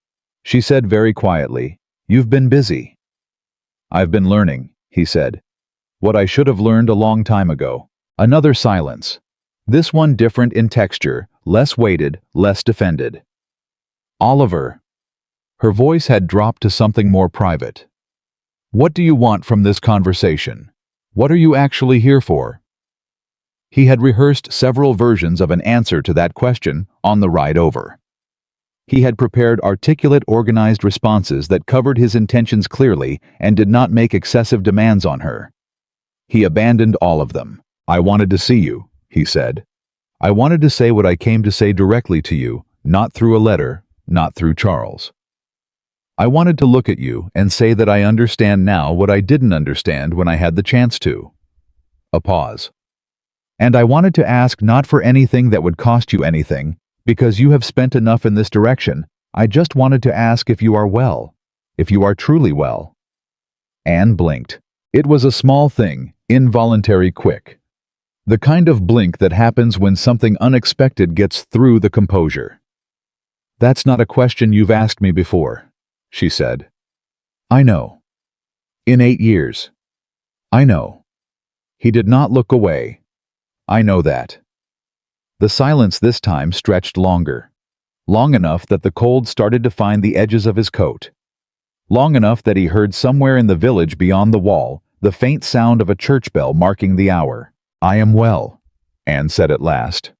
She said very quietly, "You've been busy." "I've been learning," he said. "What I should have learned a long time ago." Another silence. This one different in texture, less weighted, less defended. "Oliver." Her voice had dropped to something more private. "What do you want from this conversation? What are you actually here for?" He had rehearsed several versions of an answer to that question on the ride over. He had prepared articulate, organized responses that covered his intentions clearly and did not make excessive demands on her. He abandoned all of them. "I wanted to see you," he said. "I wanted to say what I came to say directly to you, not through a letter, not through Charles. I wanted to look at you and say that I understand now what I didn't understand when I had the chance to." A pause. "And I wanted to ask not for anything that would cost you anything, because you have spent enough in this direction. I just wanted to ask if you are well, if you are truly well." Anne blinked. It was a small thing, involuntary, quick. The kind of blink that happens when something unexpected gets through the composure. "That's not a question you've asked me before," she said. "I know. In 8 years. I know." He did not look away. "I know that." The silence this time stretched longer. Long enough that the cold started to find the edges of his coat. Long enough that he heard somewhere in the village beyond the wall the faint sound of a church bell marking the hour. "I am well," Anne said at last.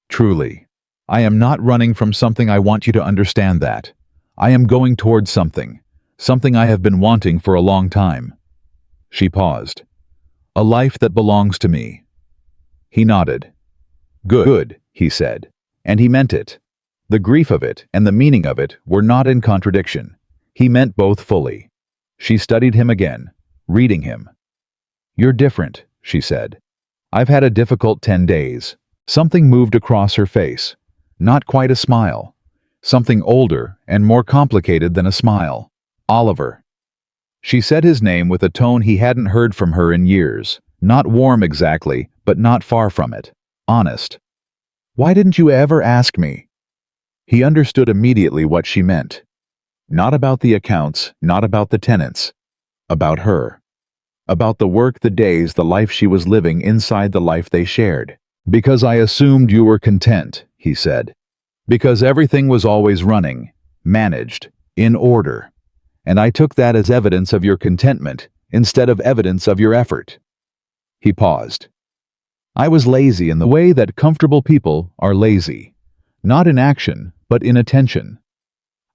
"Truly. I am not running from something. I want you to understand that. I am going towards something. Something I have been wanting for a long time." She paused. "A life that belongs to me." He nodded. Good, he said. And he meant it. The grief of it and the meaning of it were not in contradiction. He meant both fully. She studied him again, reading him. "You're different," she said. "I've had a difficult 10 days. Something moved across her face. Not quite a smile. Something older and more complicated than a smile. "Oliver." She said his name with a tone he hadn't heard from her in years. Not warm exactly, but not far from it. Honest. "Why didn't you ever ask me?" He understood immediately what she meant. Not about the accounts, not about the tenants. About her. About the work, the days, the life she was living inside the life they shared. "Because I assumed you were content," he said. "Because everything was always running, managed, in order. And I took that as evidence of your contentment instead of evidence of your effort." He paused. "I was lazy in the way that comfortable people are lazy. Not in action, but in attention.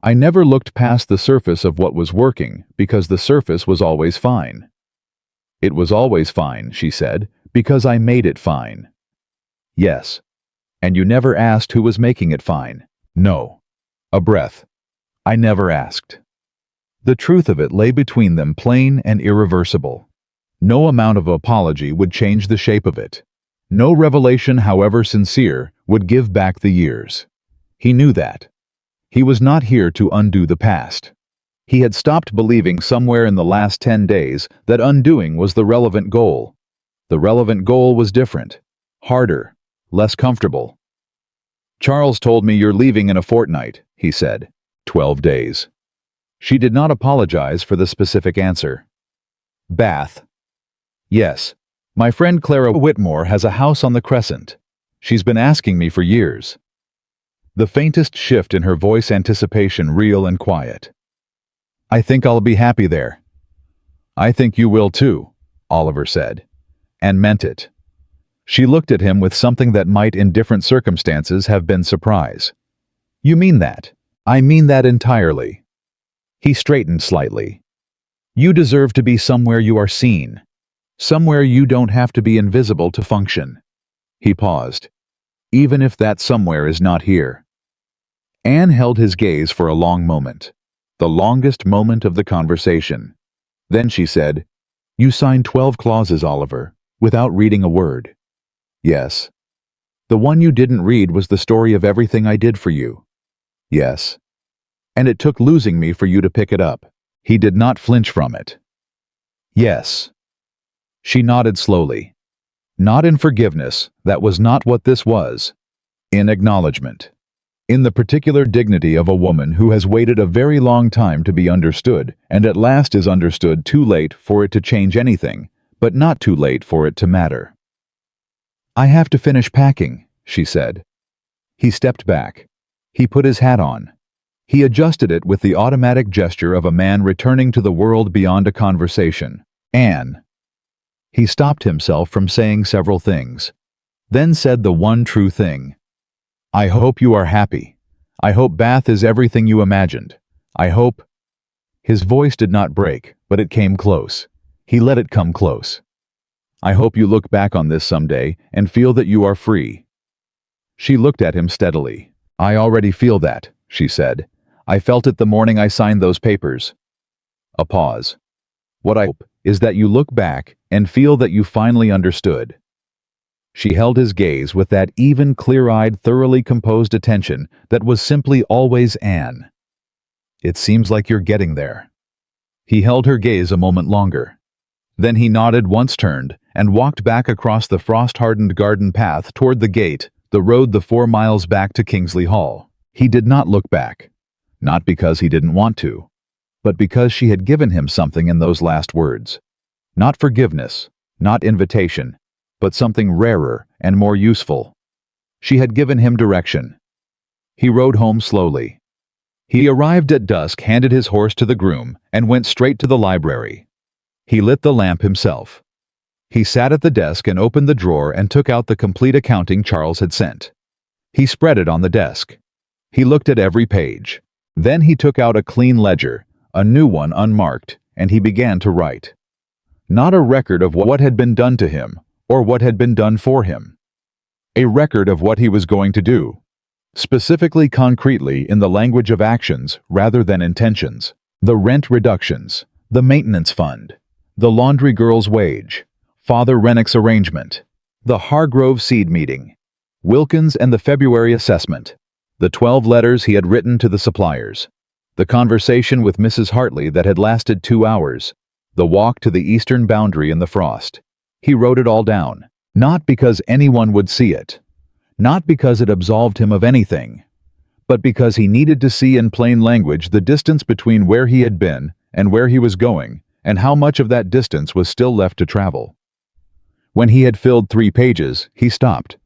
I never looked past the surface of what was working because the surface was always fine." "It was always fine," she said, "because I made it fine." "Yes. And you never asked who was making it fine." "No." A breath. "I never asked." The truth of it lay between them, plain and irreversible. No amount of apology would change the shape of it. No revelation, however sincere, would give back the years. He knew that. He was not here to undo the past. He had stopped believing somewhere in the last 10 days that undoing was the relevant goal. The relevant goal was different, harder, less comfortable. "Charles told me you're leaving in a fortnight," he said. 12 days. She did not apologize for the specific answer. "Bath." "Yes. My friend Clara Whitmore has a house on the Crescent. She's been asking me for years." The faintest shift in her voice, anticipation real and quiet. "I think I'll be happy there." "I think you will too," Oliver said, and meant it. She looked at him with something that might in different circumstances have been surprise. "You mean that?" "I mean that entirely." He straightened slightly. "You deserve to be somewhere you are seen. Somewhere you don't have to be invisible to function." He paused. "Even if that somewhere is not here." Anne held his gaze for a long moment. The longest moment of the conversation. Then she said, "You signed 12 clauses, Oliver, without reading a word." "Yes." "The one you didn't read was the story of everything I did for you." "Yes." "And it took losing me for you to pick it up." He did not flinch from it. "Yes." She nodded slowly. Not in forgiveness, that was not what this was. In acknowledgement. in the particular dignity of a woman who has waited a very long time to be understood, and at last is understood too late for it to change anything, but not too late for it to matter. "I have to finish packing," she said. He stepped back. He put his hat on. He adjusted it with the automatic gesture of a man returning to the world beyond a conversation. "Anne." He stopped himself from saying several things, then said the one true thing. "I hope you are happy. I hope Bath is everything you imagined. I hope—" His voice did not break, but it came close. He let it come close. "I hope you look back on this someday and feel that you are free." She looked at him steadily. "I already feel that," she said. "I felt it the morning I signed those papers." A pause. "What I hope is that you look back and feel that you finally understood." She held his gaze with that even, clear-eyed, thoroughly composed attention that was simply always Anne. "It seems like you're getting there." He held her gaze a moment longer. Then he nodded, once turned, and walked back across the frost-hardened garden path toward the gate, the road the 4 miles back to Kingsley Hall. He did not look back. Not because he didn't want to, but because she had given him something in those last words. Not forgiveness, not invitation, but something rarer and more useful. She had given him direction. He rode home slowly. He arrived at dusk, handed his horse to the groom, and went straight to the library. He lit the lamp himself. He sat at the desk and opened the drawer and took out the complete accounting Charles had sent. He spread it on the desk. He looked at every page. Then he took out a clean ledger, a new one unmarked, and he began to write. Not a record of what had been done to him, or what had been done for him. A record of what he was going to do. Specifically, concretely, in the language of actions rather than intentions. The rent reductions, the maintenance fund, the laundry girl's wage, Father Rennick's arrangement, the Hargrove seed meeting, Wilkins and the February assessment, the 12 letters he had written to the suppliers, the conversation with Mrs. Hartley that had lasted 2 hours, the walk to the eastern boundary in the frost. He wrote it all down, not because anyone would see it, not because it absolved him of anything, but because he needed to see in plain language the distance between where he had been and where he was going, and how much of that distance was still left to travel. When he had filled 3 pages, he stopped.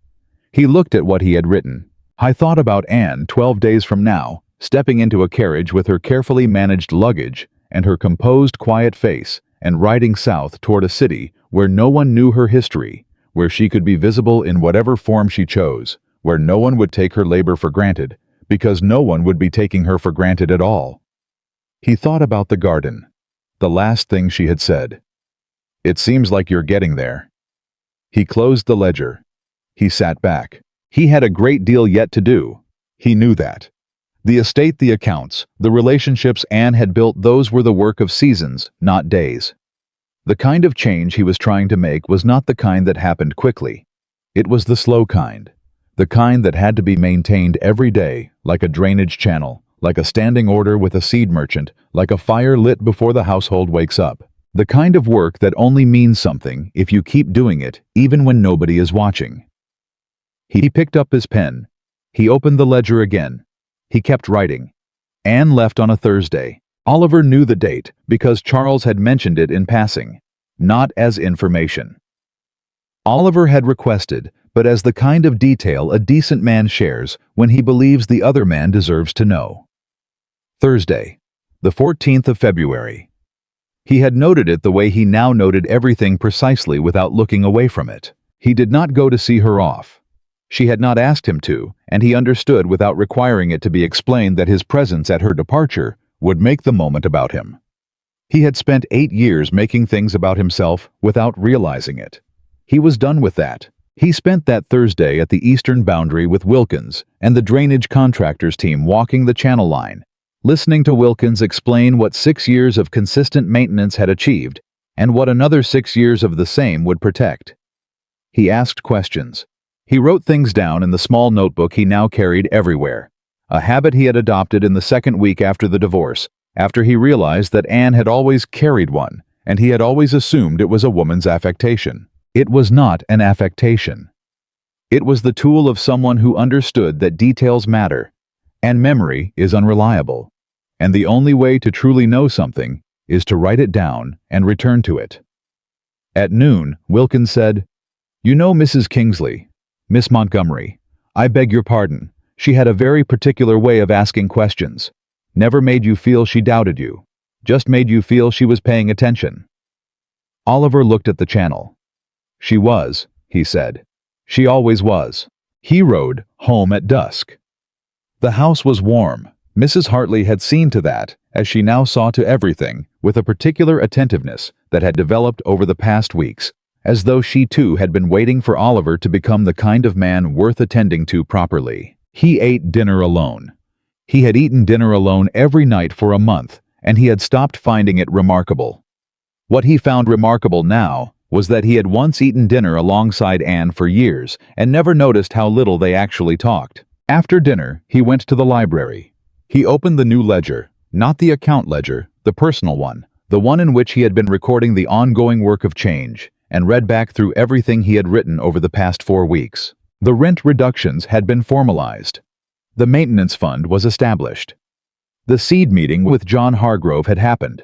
He looked at what he had written. "I thought about Anne 12 days from now, stepping into a carriage with her carefully managed luggage and her composed, quiet face, and riding south toward a city where no one knew her history, where she could be visible in whatever form she chose, where no one would take her labor for granted, because no one would be taking her for granted at all." He thought about the garden, the last thing she had said. "It seems like you're getting there." He closed the ledger. He sat back. He had a great deal yet to do. He knew that. The estate, the accounts, the relationships Anne had built, those were the work of seasons, not days. The kind of change he was trying to make was not the kind that happened quickly. It was the slow kind. The kind that had to be maintained every day, like a drainage channel, like a standing order with a seed merchant, like a fire lit before the household wakes up. The kind of work that only means something if you keep doing it, even when nobody is watching. He picked up his pen. He opened the ledger again. He kept writing. Anne left on a Thursday. Oliver knew the date because Charles had mentioned it in passing, not as information. Oliver had requested, but as the kind of detail a decent man shares when he believes the other man deserves to know. Thursday, the 14th of February. He had noted it the way he now noted everything, precisely without looking away from it. He did not go to see her off. She had not asked him to, and he understood without requiring it to be explained that his presence at her departure would make the moment about him. He had spent 8 years making things about himself without realizing it. He was done with that. He spent that Thursday at the eastern boundary with Wilkins and the drainage contractors team, walking the channel line, listening to Wilkins explain what 6 years of consistent maintenance had achieved and what another 6 years of the same would protect. He asked questions. He wrote things down in the small notebook he now carried everywhere, a habit he had adopted in the second week after the divorce, after he realized that Anne had always carried one, and he had always assumed it was a woman's affectation. It was not an affectation. It was the tool of someone who understood that details matter, And memory is unreliable. And the only way to truly know something is to write it down and return to it. At noon, Wilkins said, "You know Mrs. Kingsley, Miss Montgomery. I beg your pardon. She had a very particular way of asking questions. Never made you feel she doubted you. Just made you feel she was paying attention." Oliver looked at the channel. "She was," he said. "She always was." He rode home at dusk. The house was warm. Mrs. Hartley had seen to that, as she now saw to everything, with a particular attentiveness that had developed over the past weeks, as though she too had been waiting for Oliver to become the kind of man worth attending to properly. He ate dinner alone. He had eaten dinner alone every night for a month, and he had stopped finding it remarkable. What he found remarkable now was that he had once eaten dinner alongside Anne for years and never noticed how little they actually talked. After dinner, he went to the library. He opened the new ledger, not the account ledger, the personal one, the one in which he had been recording the ongoing work of change, and read back through everything he had written over the past 4 weeks. The rent reductions had been formalized. The maintenance fund was established. The seed meeting with John Hargrove had happened.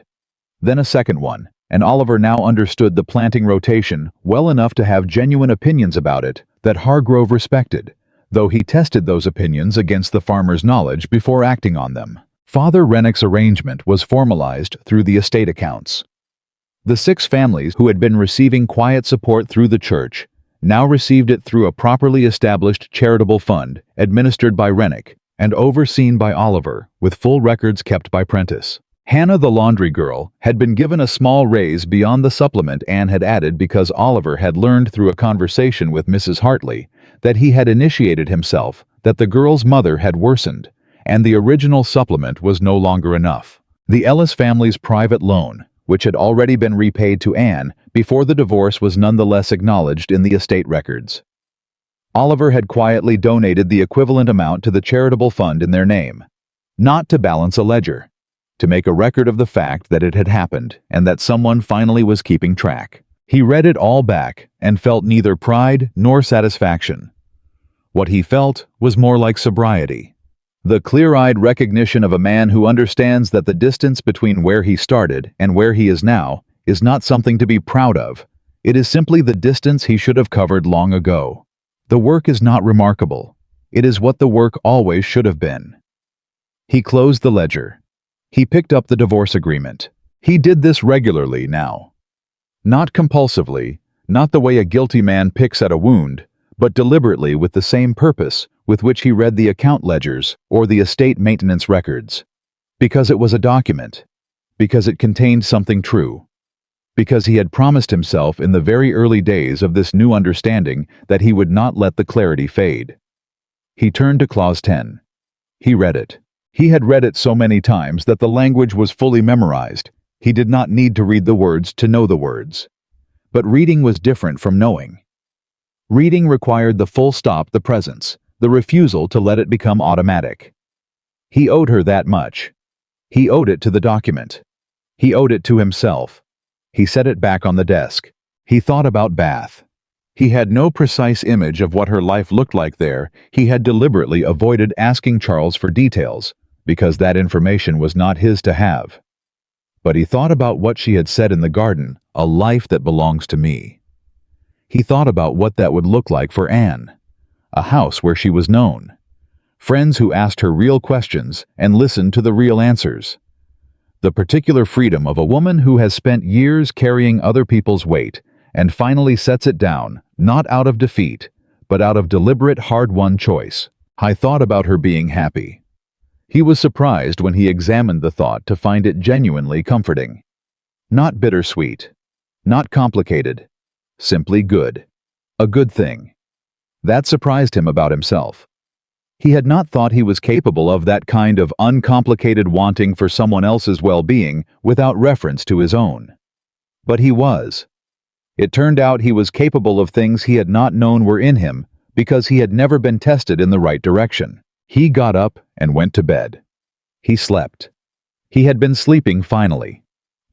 Then a second one, and Oliver now understood the planting rotation well enough to have genuine opinions about it that Hargrove respected, though he tested those opinions against the farmer's knowledge before acting on them. Father Rennick's arrangement was formalized through the estate accounts. The 6 families who had been receiving quiet support through the church now received it through a properly established charitable fund administered by Rennick and overseen by Oliver, with full records kept by Prentice. Hannah the laundry girl had been given a small raise beyond the supplement Anne had added because Oliver had learned through a conversation with Mrs. Hartley that he had initiated himself that the girl's mother had worsened, and the original supplement was no longer enough. The Ellis family's private loan, which had already been repaid to Anne before the divorce, was nonetheless acknowledged in the estate records. Oliver had quietly donated the equivalent amount to the charitable fund in their name, not to balance a ledger, to make a record of the fact that it had happened and that someone finally was keeping track. He read it all back and felt neither pride nor satisfaction. What he felt was more like sobriety. The clear-eyed recognition of a man who understands that the distance between where he started and where he is now is not something to be proud of. It is simply the distance he should have covered long ago. The work is not remarkable. It is what the work always should have been. He closed the ledger. He picked up the divorce agreement. He did this regularly now. Not compulsively, not the way a guilty man picks at a wound, but deliberately with the same purpose with which he read the account ledgers or the estate maintenance records. Because it was a document. Because it contained something true. Because he had promised himself in the very early days of this new understanding that he would not let the clarity fade. He turned to Clause 10. He read it. He had read it so many times that the language was fully memorized. He did not need to read the words to know the words. But reading was different from knowing. Reading required the full stop, the presence, the refusal to let it become automatic. He owed her that much. He owed it to the document. He owed it to himself. He set it back on the desk. He thought about Bath. He had no precise image of what her life looked like there. He had deliberately avoided asking Charles for details, because that information was not his to have. But he thought about what she had said in the garden, a life that belongs to me. He thought about what that would look like for Anne, a house where she was known, friends who asked her real questions and listened to the real answers. The particular freedom of a woman who has spent years carrying other people's weight and finally sets it down, not out of defeat, but out of deliberate hard-won choice. I thought about her being happy. He was surprised when he examined the thought to find it genuinely comforting. Not bittersweet, not complicated, simply good. A good thing. That surprised him about himself. He had not thought he was capable of that kind of uncomplicated wanting for someone else's well-being without reference to his own. But he was. It turned out he was capable of things he had not known were in him because he had never been tested in the right direction. He got up and went to bed. He slept. He had been sleeping finally.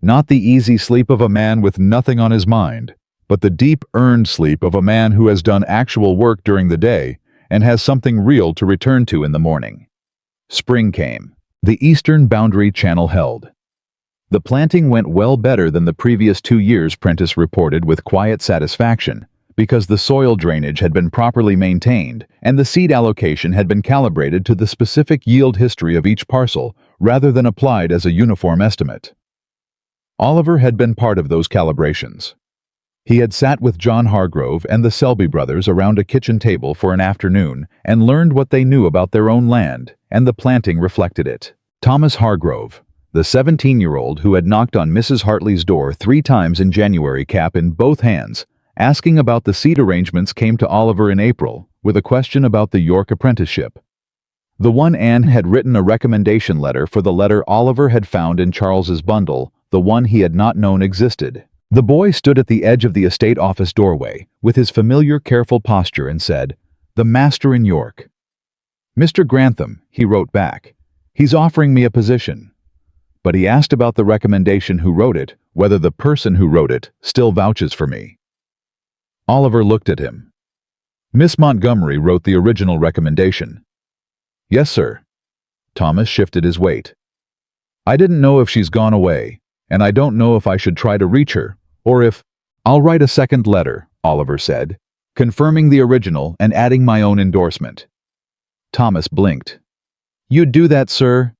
Not the easy sleep of a man with nothing on his mind, but the deep, earned sleep of a man who has done actual work during the day and has something real to return to in the morning. Spring came. The eastern boundary channel held. The planting went well better than the previous 2 years, Prentice reported with quiet satisfaction, because the soil drainage had been properly maintained and the seed allocation had been calibrated to the specific yield history of each parcel rather than applied as a uniform estimate. Oliver had been part of those calibrations. He had sat with John Hargrove and the Selby brothers around a kitchen table for an afternoon and learned what they knew about their own land, and the planting reflected it. Thomas Hargrove, the 17-year-old who had knocked on Mrs. Hartley's door 3 times in January, cap in both hands, asking about the seat arrangements, came to Oliver in April with a question about the York apprenticeship. The one Anne had written a recommendation letter for. The letter Oliver had found in Charles's bundle, the one he had not known existed. The boy stood at the edge of the estate office doorway with his familiar careful posture and said, "The master in York." "Mr. Grantham," he wrote back. "He's offering me a position." But he asked about the recommendation, who wrote it, whether the person who wrote it still vouches for me. Oliver looked at him. "Miss Montgomery wrote the original recommendation." "Yes, sir." Thomas shifted his weight. "I didn't know if she's gone away, and I don't know if I should try to reach her, or if—" "I'll write a second letter," Oliver said, confirming the original and adding my own endorsement. Thomas blinked. "You'd do that, sir?"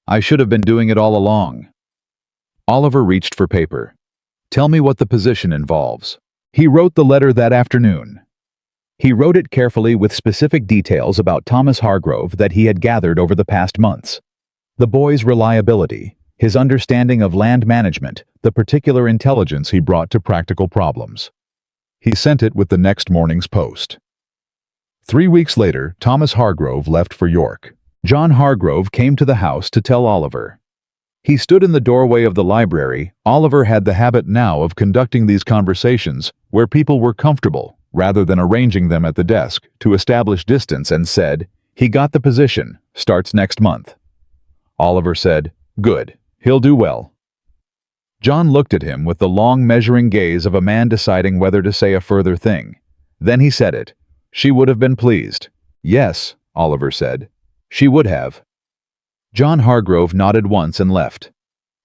"I should have been doing it all along." Oliver reached for paper. "Tell me what the position involves." He wrote the letter that afternoon. He wrote it carefully with specific details about Thomas Hargrove that he had gathered over the past months. The boy's reliability, his understanding of land management, the particular intelligence he brought to practical problems. He sent it with the next morning's post. 3 weeks later, Thomas Hargrove left for York. John Hargrove came to the house to tell Oliver. He stood in the doorway of the library. Oliver had the habit now of conducting these conversations where people were comfortable, rather than arranging them at the desk, to establish distance, and said, "He got the position, starts next month." Oliver said, "Good, he'll do well." John looked at him with the long measuring gaze of a man deciding whether to say a further thing. Then he said it. "She would have been pleased." "Yes," Oliver said. "She would have." John Hargrove nodded once and left.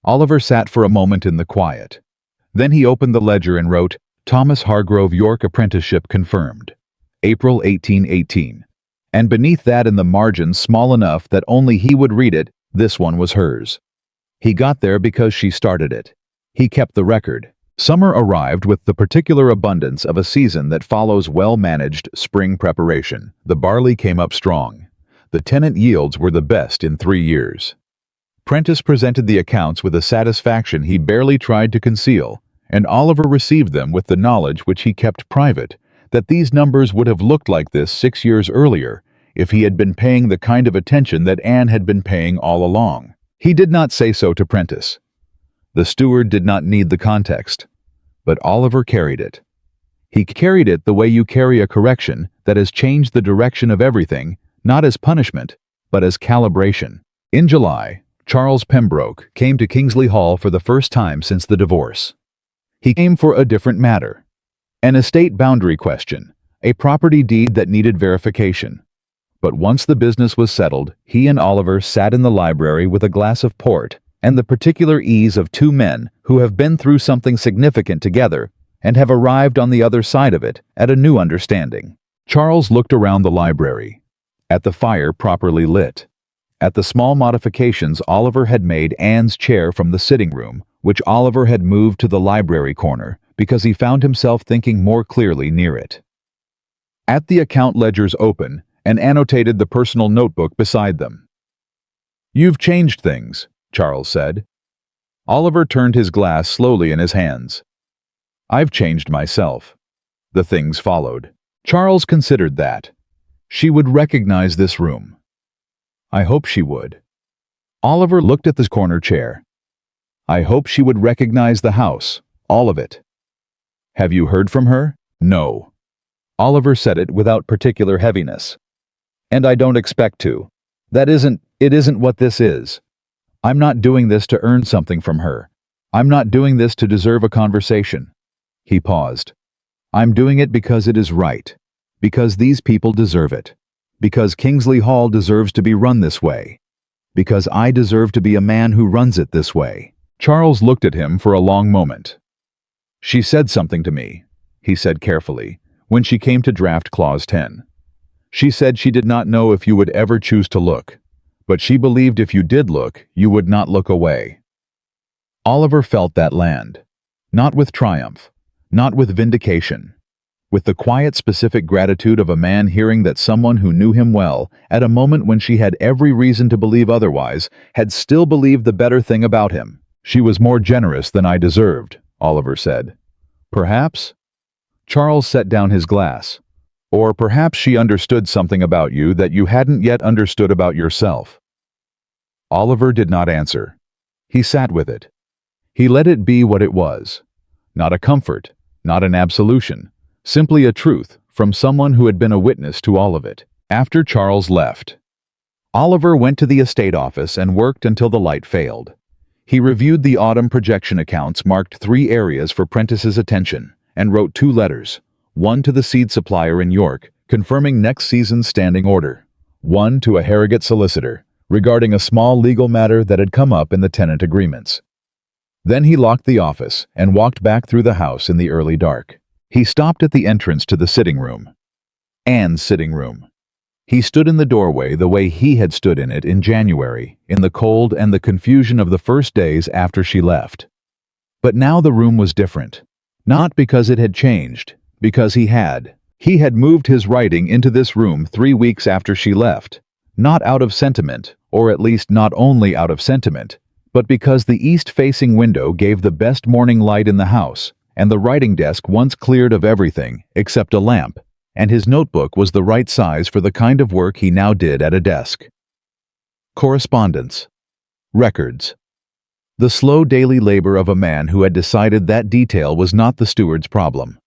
Oliver sat for a moment in the quiet. Then he opened the ledger and wrote, "Thomas Hargrove, York apprenticeship confirmed. April 1818. And beneath that, in the margin, small enough that only he would read it, this one was hers. He got there because she started it. He kept the record. Summer arrived with the particular abundance of a season that follows well-managed spring preparation. The barley came up strong. The tenant yields were the best in 3 years. Prentice presented the accounts with a satisfaction he barely tried to conceal, and Oliver received them with the knowledge, which he kept private, that these numbers would have looked like this 6 years earlier if he had been paying the kind of attention that Anne had been paying all along. He did not say so to Prentice. The steward did not need the context, but Oliver carried it. He carried it the way you carry a correction that has changed the direction of everything, not as punishment, but as calibration. In July, Charles Pembroke came to Kingsley Hall for the first time since the divorce. He came for a different matter. An estate boundary question, a property deed that needed verification. But once the business was settled, he and Oliver sat in the library with a glass of port and the particular ease of 2 men who have been through something significant together and have arrived on the other side of it at a new understanding. Charles looked around the library, at the fire properly lit, at the small modifications Oliver had made Anne's chair from the sitting room, which Oliver had moved to the library corner because he found himself thinking more clearly near it. At the account ledgers open, and annotated the personal notebook beside them. "You've changed things," Charles said. Oliver turned his glass slowly in his hands. "I've changed myself." The things followed. Charles considered that. She would recognize this room. I hope she would. Oliver looked at the corner chair. I hope she would recognize the house, all of it. Have you heard from her? No. Oliver said it without particular heaviness. And I don't expect to. It isn't what this is. I'm not doing this to earn something from her. I'm not doing this to deserve a conversation. He paused. I'm doing it because it is right. Because these people deserve it. Because Kingsley Hall deserves to be run this way. Because I deserve to be a man who runs it this way. Charles looked at him for a long moment. She said something to me, he said carefully, when she came to draft Clause 10. She said she did not know if you would ever choose to look, but she believed if you did look, you would not look away. Oliver felt that land. Not with triumph, not with vindication. With the quiet, specific gratitude of a man hearing that someone who knew him well, at a moment when she had every reason to believe otherwise, had still believed the better thing about him. She was more generous than I deserved, Oliver said. Perhaps? Charles set down his glass. Or perhaps she understood something about you that you hadn't yet understood about yourself. Oliver did not answer. He sat with it. He let it be what it was. Not a comfort, not an absolution. Simply a truth from someone who had been a witness to all of it. After Charles left, Oliver went to the estate office and worked until the light failed. He reviewed the autumn projection accounts, marked 3 areas for Prentice's attention, and wrote 2 letters, one to the seed supplier in York, confirming next season's standing order, one to a Harrogate solicitor, regarding a small legal matter that had come up in the tenant agreements. Then he locked the office and walked back through the house in the early dark. He stopped at the entrance to the sitting room. Anne's sitting room. He stood in the doorway the way he had stood in it in January, in the cold and the confusion of the first days after she left. But now the room was different. Not because it had changed, because he had. He had moved his writing into this room 3 weeks after she left. Not out of sentiment, or at least not only out of sentiment, but because the east-facing window gave the best morning light in the house, and the writing desk once cleared of everything except a lamp, and his notebook was the right size for the kind of work he now did at a desk. Correspondence. Records. The slow daily labor of a man who had decided that detail was not the steward's problem.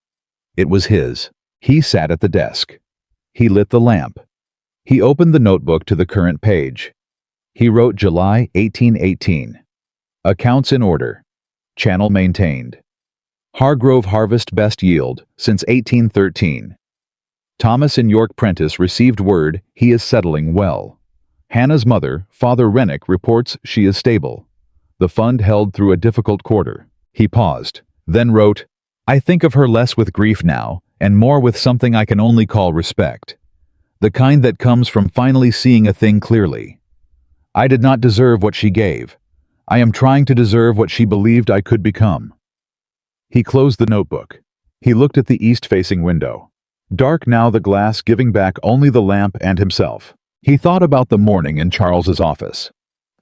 It was his. He sat at the desk. He lit the lamp. He opened the notebook to the current page. He wrote July 1818. Accounts in order. Channel maintained. Hargrove harvest best yield since 1813. Thomas in York Prentice received word he is settling well. Hannah's mother, Father Rennick, reports she is stable. The fund held through a difficult quarter. He paused, then wrote, I think of her less with grief now, and more with something I can only call respect. The kind that comes from finally seeing a thing clearly. I did not deserve what she gave. I am trying to deserve what she believed I could become. He closed the notebook. He looked at the east-facing window. Dark now, the glass giving back only the lamp and himself. He thought about the morning in Charles's office.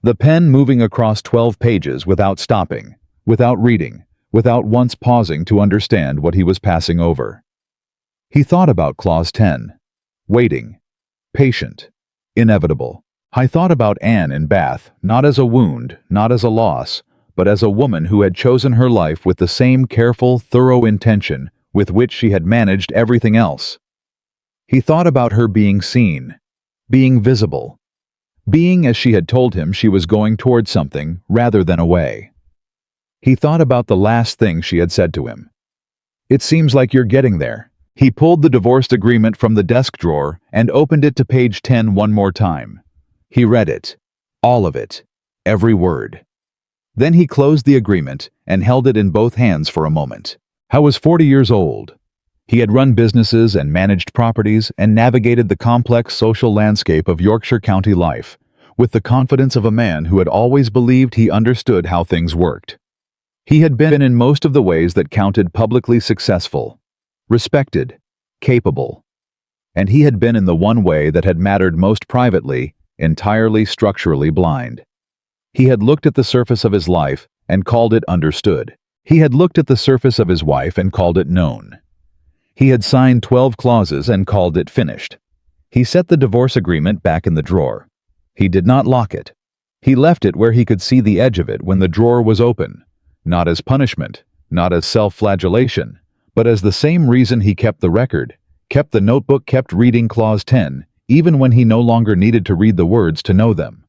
The pen moving across 12 pages without stopping, without reading, without once pausing to understand what he was passing over. He thought about Clause 10. Waiting. Patient. Inevitable. I thought about Anne in Bath, not as a wound, not as a loss, but as a woman who had chosen her life with the same careful, thorough intention with which she had managed everything else. He thought about her being seen, being visible, being as she had told him she was going toward something rather than away. He thought about the last thing she had said to him. It seems like you're getting there. He pulled the divorce agreement from the desk drawer and opened it to page 10 one more time. He read it, all of it, every word. Then he closed the agreement and held it in both hands for a moment. Howe was 40 years old. He had run businesses and managed properties and navigated the complex social landscape of Yorkshire County life with the confidence of a man who had always believed he understood how things worked. He had been in most of the ways that counted publicly successful, respected, capable. And he had been in the one way that had mattered most privately, entirely structurally blind. He had looked at the surface of his life and called it understood. He had looked at the surface of his wife and called it known. He had signed 12 clauses and called it finished. He set the divorce agreement back in the drawer. He did not lock it. He left it where he could see the edge of it when the drawer was open, not as punishment, not as self-flagellation, but as the same reason he kept the record, kept the notebook, kept reading Clause 10, even when he no longer needed to read the words to know them.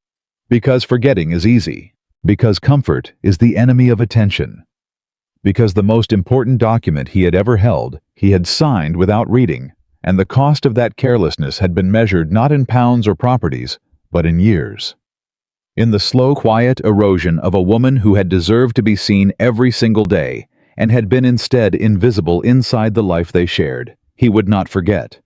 Because forgetting is easy. Because comfort is the enemy of attention. Because the most important document he had ever held, he had signed without reading, and the cost of that carelessness had been measured not in pounds or properties, but in years. In the slow, quiet erosion of a woman who had deserved to be seen every single day, and had been instead invisible inside the life they shared, he would not forget.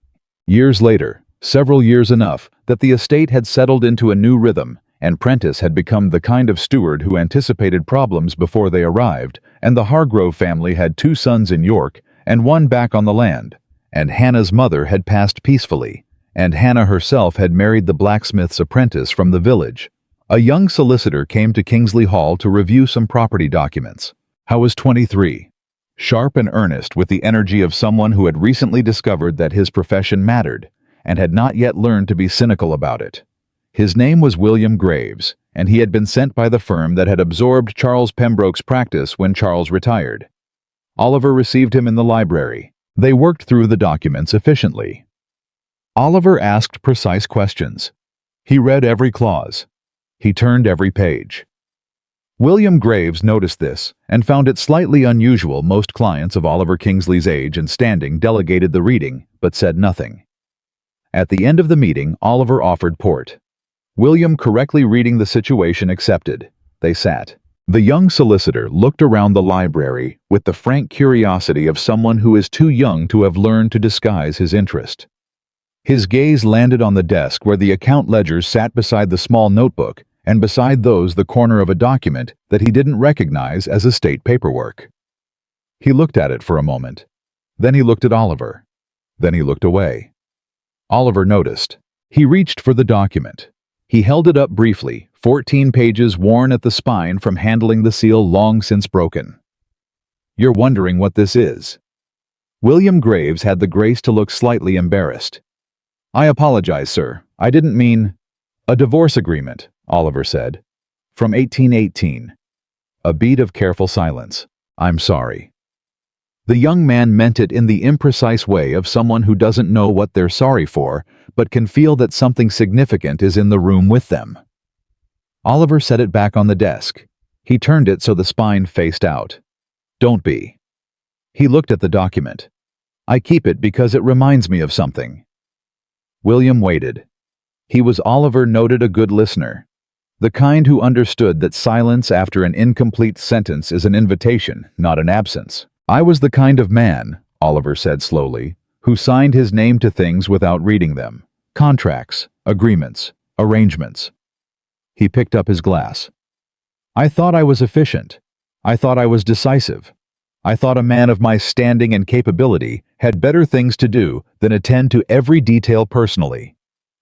Years later, several years enough, that the estate had settled into a new rhythm, and Prentice had become the kind of steward who anticipated problems before they arrived, and the Hargrove family had 2 sons in York, and 1 back on the land, and Hannah's mother had passed peacefully, and Hannah herself had married the blacksmith's apprentice from the village. A young solicitor came to Kingsley Hall to review some property documents. Howe was 23, sharp and earnest with the energy of someone who had recently discovered that his profession mattered, and had not yet learned to be cynical about it. His name was William Graves, and he had been sent by the firm that had absorbed Charles Pembroke's practice when Charles retired. Oliver received him in the library. They worked through the documents efficiently. Oliver asked precise questions. He read every clause. He turned every page. William Graves noticed this and found it slightly unusual. Most clients of Oliver Kingsley's age and standing delegated the reading, but said nothing. At the end of the meeting, Oliver offered port. William, correctly reading the situation, accepted. They sat. The young solicitor looked around the library with the frank curiosity of someone who is too young to have learned to disguise his interest. His gaze landed on the desk where the account ledgers sat beside the small notebook, and beside those the corner of a document that he didn't recognize as estate paperwork. He looked at it for a moment. Then he looked at Oliver. Then he looked away. Oliver noticed. He reached for the document. He held it up briefly, 14 pages worn at the spine from handling the seal long since broken. "You're wondering what this is?" William Graves had the grace to look slightly embarrassed. "I apologize, sir. I didn't mean—" "A divorce agreement," Oliver said. "From 1818. A beat of careful silence. "I'm sorry." The young man meant it in the imprecise way of someone who doesn't know what they're sorry for, but can feel that something significant is in the room with them. Oliver set it back on the desk. He turned it so the spine faced out. "Don't be." He looked at the document. "I keep it because it reminds me of something." William waited. He was, Oliver noted, a good listener. The kind who understood that silence after an incomplete sentence is an invitation, not an absence. "I was the kind of man," Oliver said slowly, "who signed his name to things without reading them. Contracts, agreements, arrangements." He picked up his glass. "I thought I was efficient. I thought I was decisive. I thought a man of my standing and capability had better things to do than attend to every detail personally."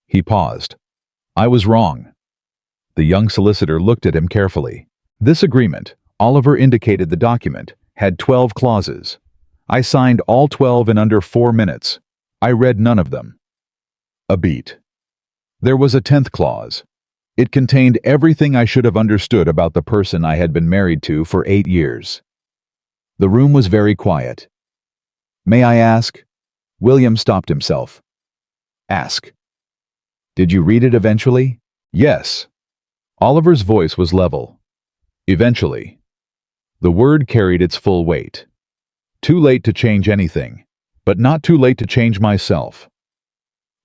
He paused. "I was wrong." The young solicitor looked at him carefully. "This agreement," Oliver indicated the document, "had 12 clauses. I signed all 12 in under 4 minutes. I read none of them." A beat. There was a 10th clause. It contained everything I should have understood about the person I had been married to for 8 years. The room was very quiet. "May I ask?" William stopped himself. "Ask." "Did you read it eventually?" "Yes." Oliver's voice was level. "Eventually." The word carried its full weight. "Too late to change anything, but not too late to change myself."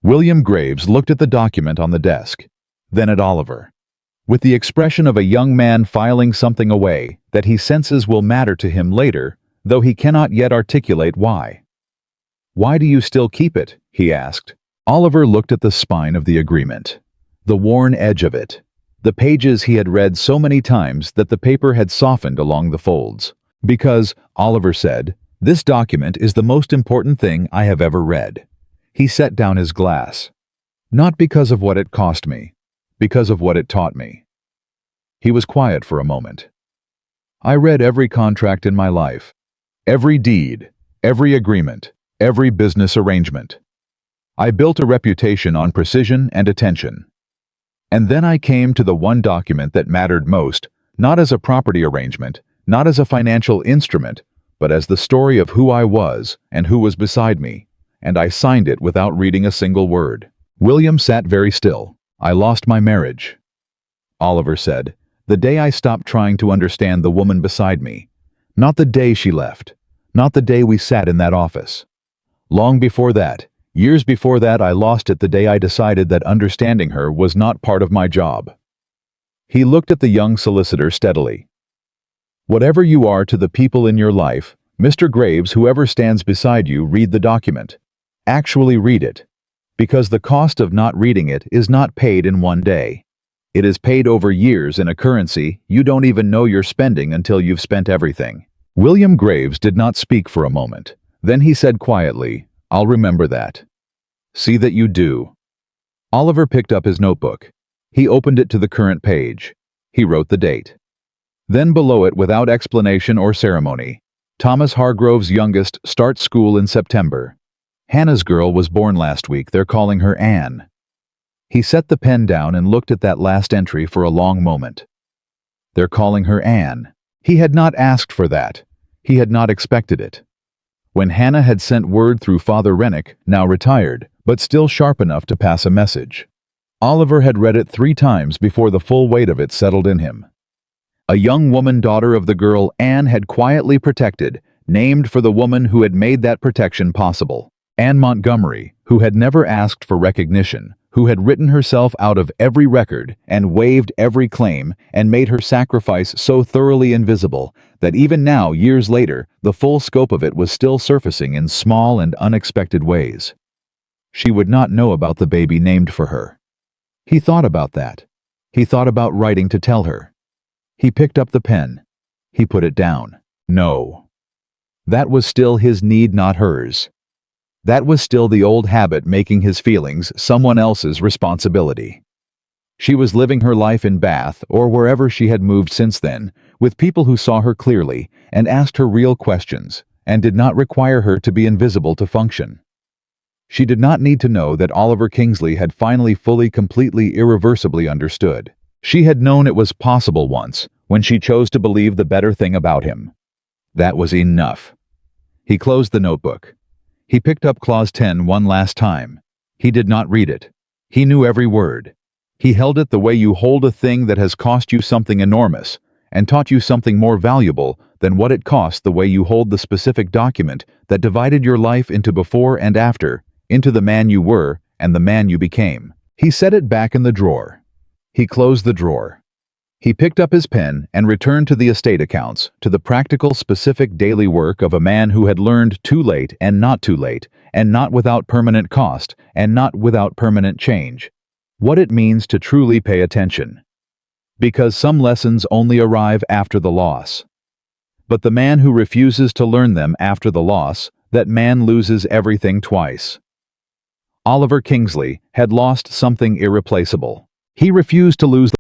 William Graves looked at the document on the desk, then at Oliver, with the expression of a young man filing something away that he senses will matter to him later, though he cannot yet articulate why. "Why do you still keep it?" he asked. Oliver looked at the spine of the agreement, the worn edge of it, the pages he had read so many times that the paper had softened along the folds. "Because," Oliver said, "this document is the most important thing I have ever read." He set down his glass. "Not because of what it cost me, because of what it taught me." He was quiet for a moment. "I read every contract in my life, every deed, every agreement, every business arrangement. I built a reputation on precision and attention. And then I came to the one document that mattered most, not as a property arrangement, not as a financial instrument, but as the story of who I was and who was beside me, and I signed it without reading a single word." William sat very still. "I lost my marriage," Oliver said, "the day I stopped trying to understand the woman beside me. Not the day she left, not the day we sat in that office. Long before that, Years before that, I lost it the day I decided that understanding her was not part of my job. He looked at the young solicitor steadily. Whatever you are to the people in your life, Mr. Graves, whoever stands beside you, read the document. Actually read it. Because the cost of not reading it is not paid in one day. It is paid over years in a currency you don't even know you're spending until you've spent everything. William Graves did not speak for a moment. Then he said quietly, "I'll remember that." "See that you do." Oliver picked up his notebook. He opened it to the current page. He wrote the date. Then below it, without explanation or ceremony, Thomas Hargrove's youngest starts school in September. Hannah's girl was born last week. They're calling her Anne. He set the pen down and looked at that last entry for a long moment. They're calling her Anne. He had not asked for that. He had not expected it. When Hannah had sent word through Father Rennick, now retired, but still sharp enough to pass a message. Oliver had read it 3 times before the full weight of it settled in him. A young woman, daughter of the girl Anne had quietly protected, named for the woman who had made that protection possible. Anne Montgomery, who had never asked for recognition, who had written herself out of every record and waived every claim and made her sacrifice so thoroughly invisible that even now, years later, the full scope of it was still surfacing in small and unexpected ways. She would not know about the baby named for her. He thought about that. He thought about writing to tell her. He picked up the pen. He put it down. No. That was still his need, not hers. That was still the old habit, making his feelings someone else's responsibility. She was living her life in Bath, or wherever she had moved since then, with people who saw her clearly and asked her real questions, and did not require her to be invisible to function. She did not need to know that Oliver Kingsley had finally fully, completely, irreversibly understood. She had known it was possible once, when she chose to believe the better thing about him. That was enough. He closed the notebook. He picked up Clause 10 one last time. He did not read it. He knew every word. He held it the way you hold a thing that has cost you something enormous, and taught you something more valuable than what it cost, the way you hold the specific document that divided your life into before and after, into the man you were and the man you became. He set it back in the drawer. He closed the drawer. He picked up his pen and returned to the estate accounts, to the practical, specific daily work of a man who had learned too late, and not without permanent cost, and not without permanent change, what it means to truly pay attention. Because some lessons only arrive after the loss. But the man who refuses to learn them after the loss, that man loses everything twice. Oliver Kingsley had lost something irreplaceable. He refused to lose